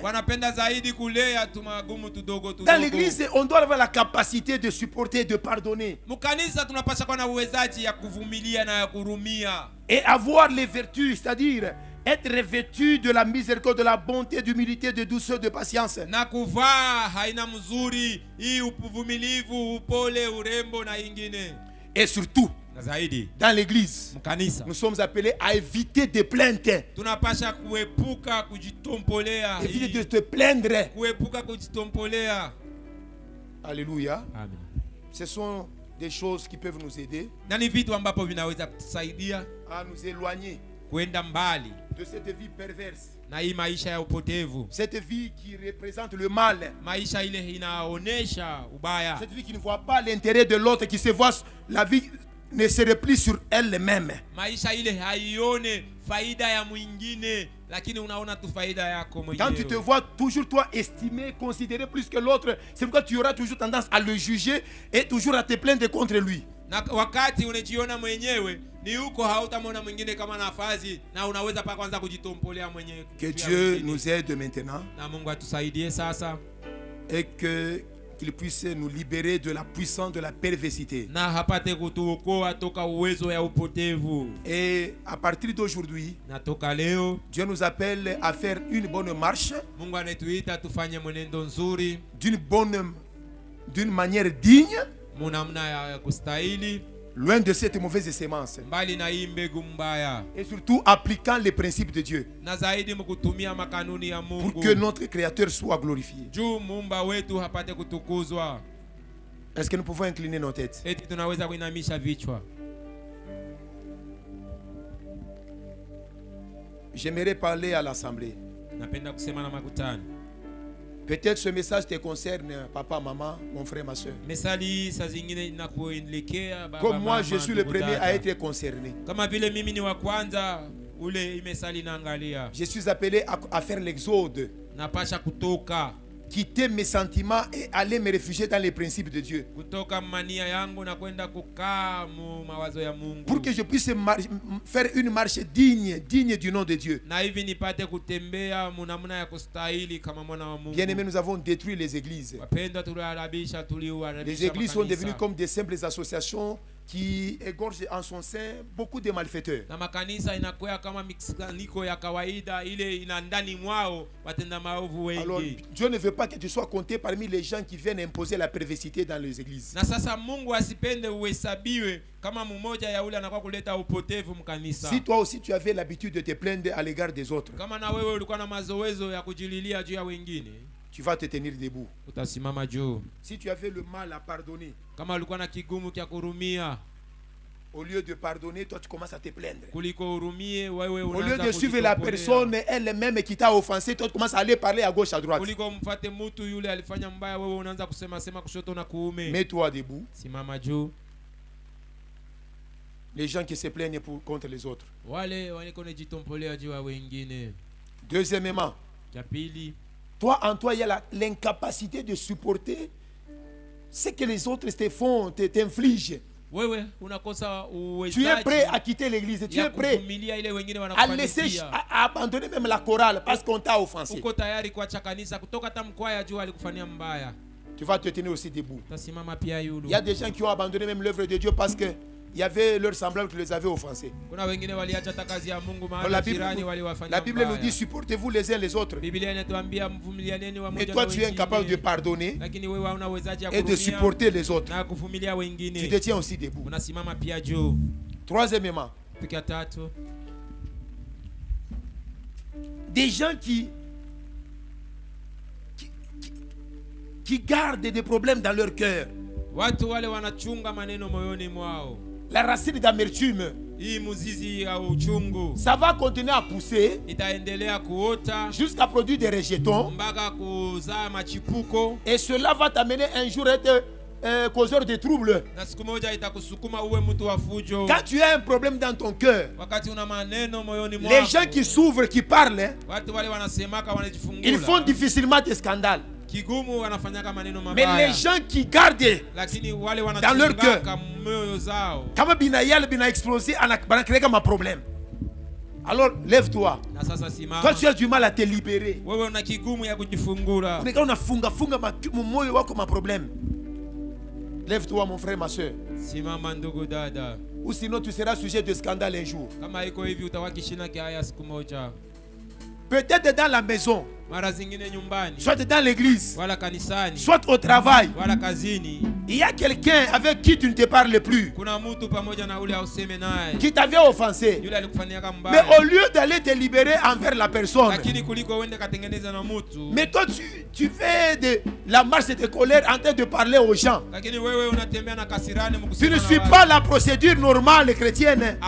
Dans l'église, on doit avoir la capacité de supporter, de pardonner, et avoir les vertus, c'est-à-dire être revêtu de la miséricorde, de la bonté, d'humilité, de douceur, de patience. Et surtout, dans l'église, nous sommes appelés à éviter de plaintes. Éviter de te plaindre. Alléluia. Amen. Ce sont des choses qui peuvent nous aider à nous éloigner de cette vie perverse, cette vie qui représente le mal, cette vie qui ne voit pas l'intérêt de l'autre, qui se voit la vie ne se replie sur elle-même. Quand tu te vois toujours toi estimé, considéré plus que l'autre, c'est pourquoi tu auras toujours tendance à le juger et toujours à te plaindre contre lui. Que Dieu nous aide maintenant et qu'il puisse nous libérer de la puissance de la perversité. Et à partir d'aujourd'hui, Dieu nous appelle à faire une bonne marche, d'une manière digne, loin de cette mauvaise sémence, et surtout appliquant les principes de Dieu pour que notre Créateur soit glorifié. Est-ce que nous pouvons incliner nos têtes? J'aimerais parler à l'assemblée. Peut-être ce message te concerne, papa, maman, mon frère, ma soeur. Comme moi, je suis le premier à être concerné. Je suis appelé à faire l'exode. Quitter mes sentiments et aller me réfugier dans les principes de Dieu. Pour que je puisse faire une marche digne du nom de Dieu. Bien-aimés, nous avons détruit les églises. Les églises sont devenues comme des simples associations qui égorgent en son sein beaucoup de malfaiteurs. Alors, Dieu ne veut pas que tu sois compté parmi les gens qui viennent imposer la perversité dans les églises. Si toi aussi tu avais l'habitude de te plaindre à l'égard des autres, tu vas te tenir debout. Si tu avais le mal à pardonner, au lieu de pardonner, toi tu commences à te plaindre. Au lieu de suivre la personne elle-même qui t'a offensé, toi tu commences à aller parler à gauche, à droite. Mets-toi debout. Les gens qui se plaignent contre les autres. Deuxièmement, toi, en toi, il y a l'incapacité de supporter ce que les autres te font, t'infligent. Tu es prêt à quitter l'église. Tu es prêt à laisser, à abandonner même la chorale parce qu'on t'a offensé. Tu vas te tenir aussi debout. Il y a des gens qui ont abandonné même l'œuvre de Dieu parce que il y avait leurs semblables qui les avaient offensés. La Bible nous dit supportez-vous les uns les autres. Mais toi tu es incapable de pardonner et de supporter les autres. Tu te tiens aussi debout. Troisièmement, des gens qui gardent des problèmes dans leur cœur. La racine d'amertume, ça va continuer à pousser jusqu'à produire des rejetons. Et cela va t'amener un jour à être causeur de troubles. Quand tu as un problème dans ton cœur, les gens qui s'ouvrent, qui parlent, ils font difficilement des scandales. Mais les gens qui gardent dans leur cœur, comme Binayal a explosé, on a créé un problème. Alors lève-toi. Quand tu as du mal à te libérer, on a un problème. Lève-toi, mon frère, ma soeur. Ou sinon tu seras sujet de scandale un jour. Peut-être dans la maison, soit dans l'église, soit au travail, il y a quelqu'un avec qui tu ne te parles plus, qui t'avait offensé. Mais au lieu d'aller te libérer envers la personne, mais toi tu fais de la marche de colère en train de parler aux gens. Tu ne suis pas la procédure normale chrétienne.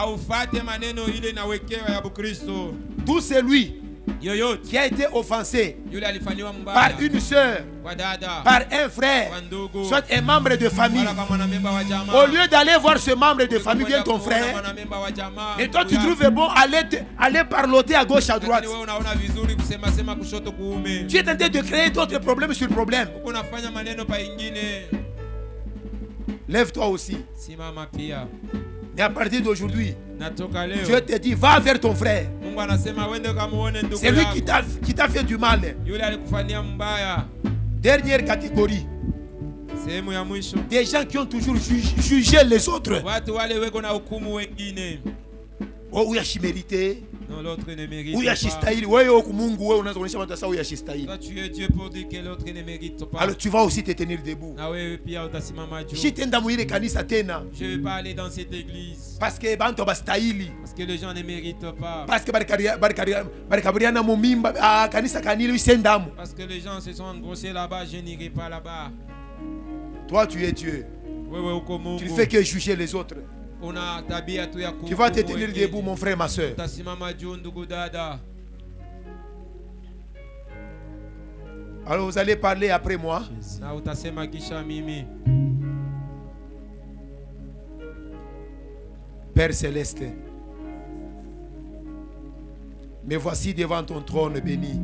Tout celui qui a été offensé par une soeur, par un frère, soit un membre de famille, au lieu d'aller voir ce membre de famille, bien ton frère, et toi tu trouves bon aller parloter à gauche, à droite, tu es tenté de créer d'autres problèmes sur problème. Lève-toi aussi. Et à partir d'aujourd'hui, Dieu te dit, va vers ton frère. C'est lui qui t'a fait du mal. Dernière catégorie. Des gens qui ont toujours jugé les autres. Oh, oui, il mérité. Non, l'autre ne mérite pas. Toi, tu es Dieu pour dire que l'autre ne mérite pas. Alors tu vas aussi te tenir debout. Je ne vais pas aller dans cette église. Parce que les gens ne méritent pas. Parce que les gens se sont engrossés là-bas, je n'irai pas là-bas. Toi, tu es Dieu. Tu ne fais que juger les autres. Tu vas te tenir debout, mon frère, ma soeur. Alors vous allez parler après moi. Père céleste, me voici devant ton trône béni.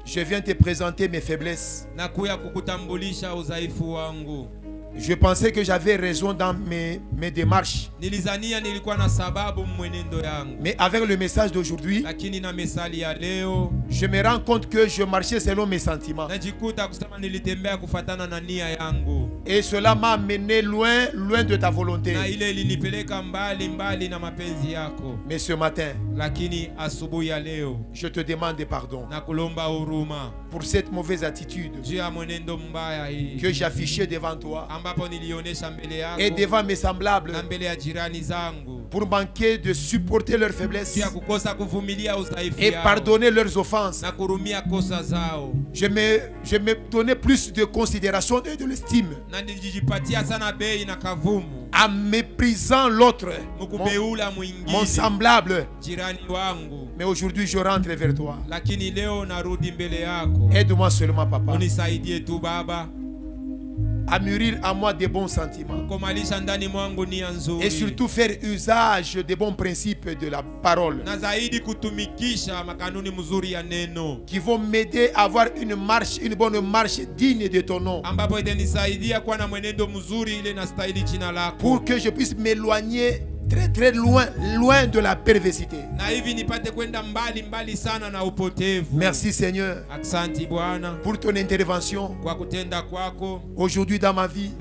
Je viens te présenter mes faiblesses. Je pensais que j'avais raison dans mes démarches. Mais avec le message d'aujourd'hui, je me rends compte que je marchais selon mes sentiments. Et cela m'a amené loin de ta volonté. Mais ce matin, je te demande pardon pour cette mauvaise attitude que j'affichais devant toi et devant mes semblables, pour manquer de supporter leurs faiblesses et pardonner leurs offenses. Je me donnais plus de considération et de l'estime, en méprisant l'autre, mon semblable. Mais aujourd'hui je rentre vers toi. Aide-moi seulement, papa, à mûrir à moi des bons sentiments et surtout faire usage des bons principes de la parole qui vont m'aider à avoir une bonne marche digne de ton nom, pour que je puisse m'éloigner très loin de la perversité. Merci Seigneur pour ton intervention aujourd'hui dans ma vie.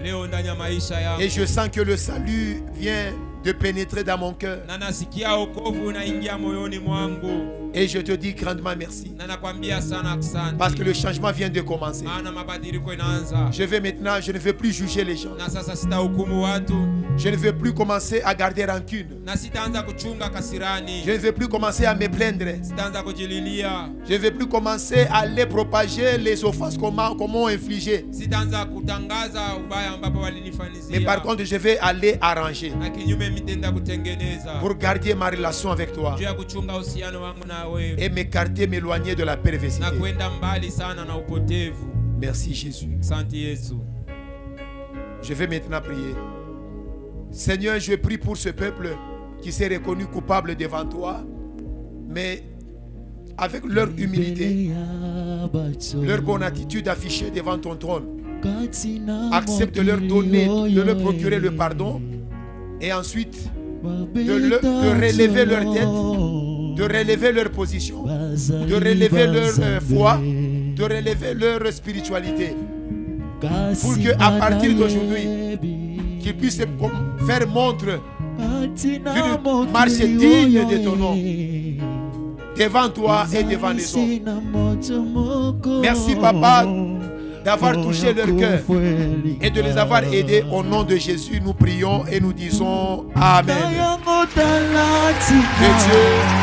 Et je sens que le salut vient de pénétrer dans mon cœur. Et je te dis grandement merci, parce que le changement vient de commencer. Je ne veux plus juger les gens. Je ne veux plus commencer à garder rancune. Je ne veux plus commencer à me plaindre. Je ne veux plus commencer à les propager les offenses qu'on m'a infligées. Mais par contre, je vais aller arranger pour garder ma relation avec toi et m'éloigner de la perversité. Merci Jésus. Je vais maintenant prier. Seigneur, je prie pour ce peuple qui s'est reconnu coupable devant toi, mais avec leur humilité, leur bonne attitude affichée devant ton trône, accepte de leur donner, de leur procurer le pardon, et ensuite de relever leur tête, de relever leur position, de relever leur foi, de relever leur spiritualité, pour qu'à partir d'aujourd'hui, qu'ils puissent faire montre d'une marche digne de ton nom devant toi et devant les hommes. Merci Papa d'avoir touché leur cœur et de les avoir aidés. Au nom de Jésus, nous prions et nous disons Amen. Que Dieu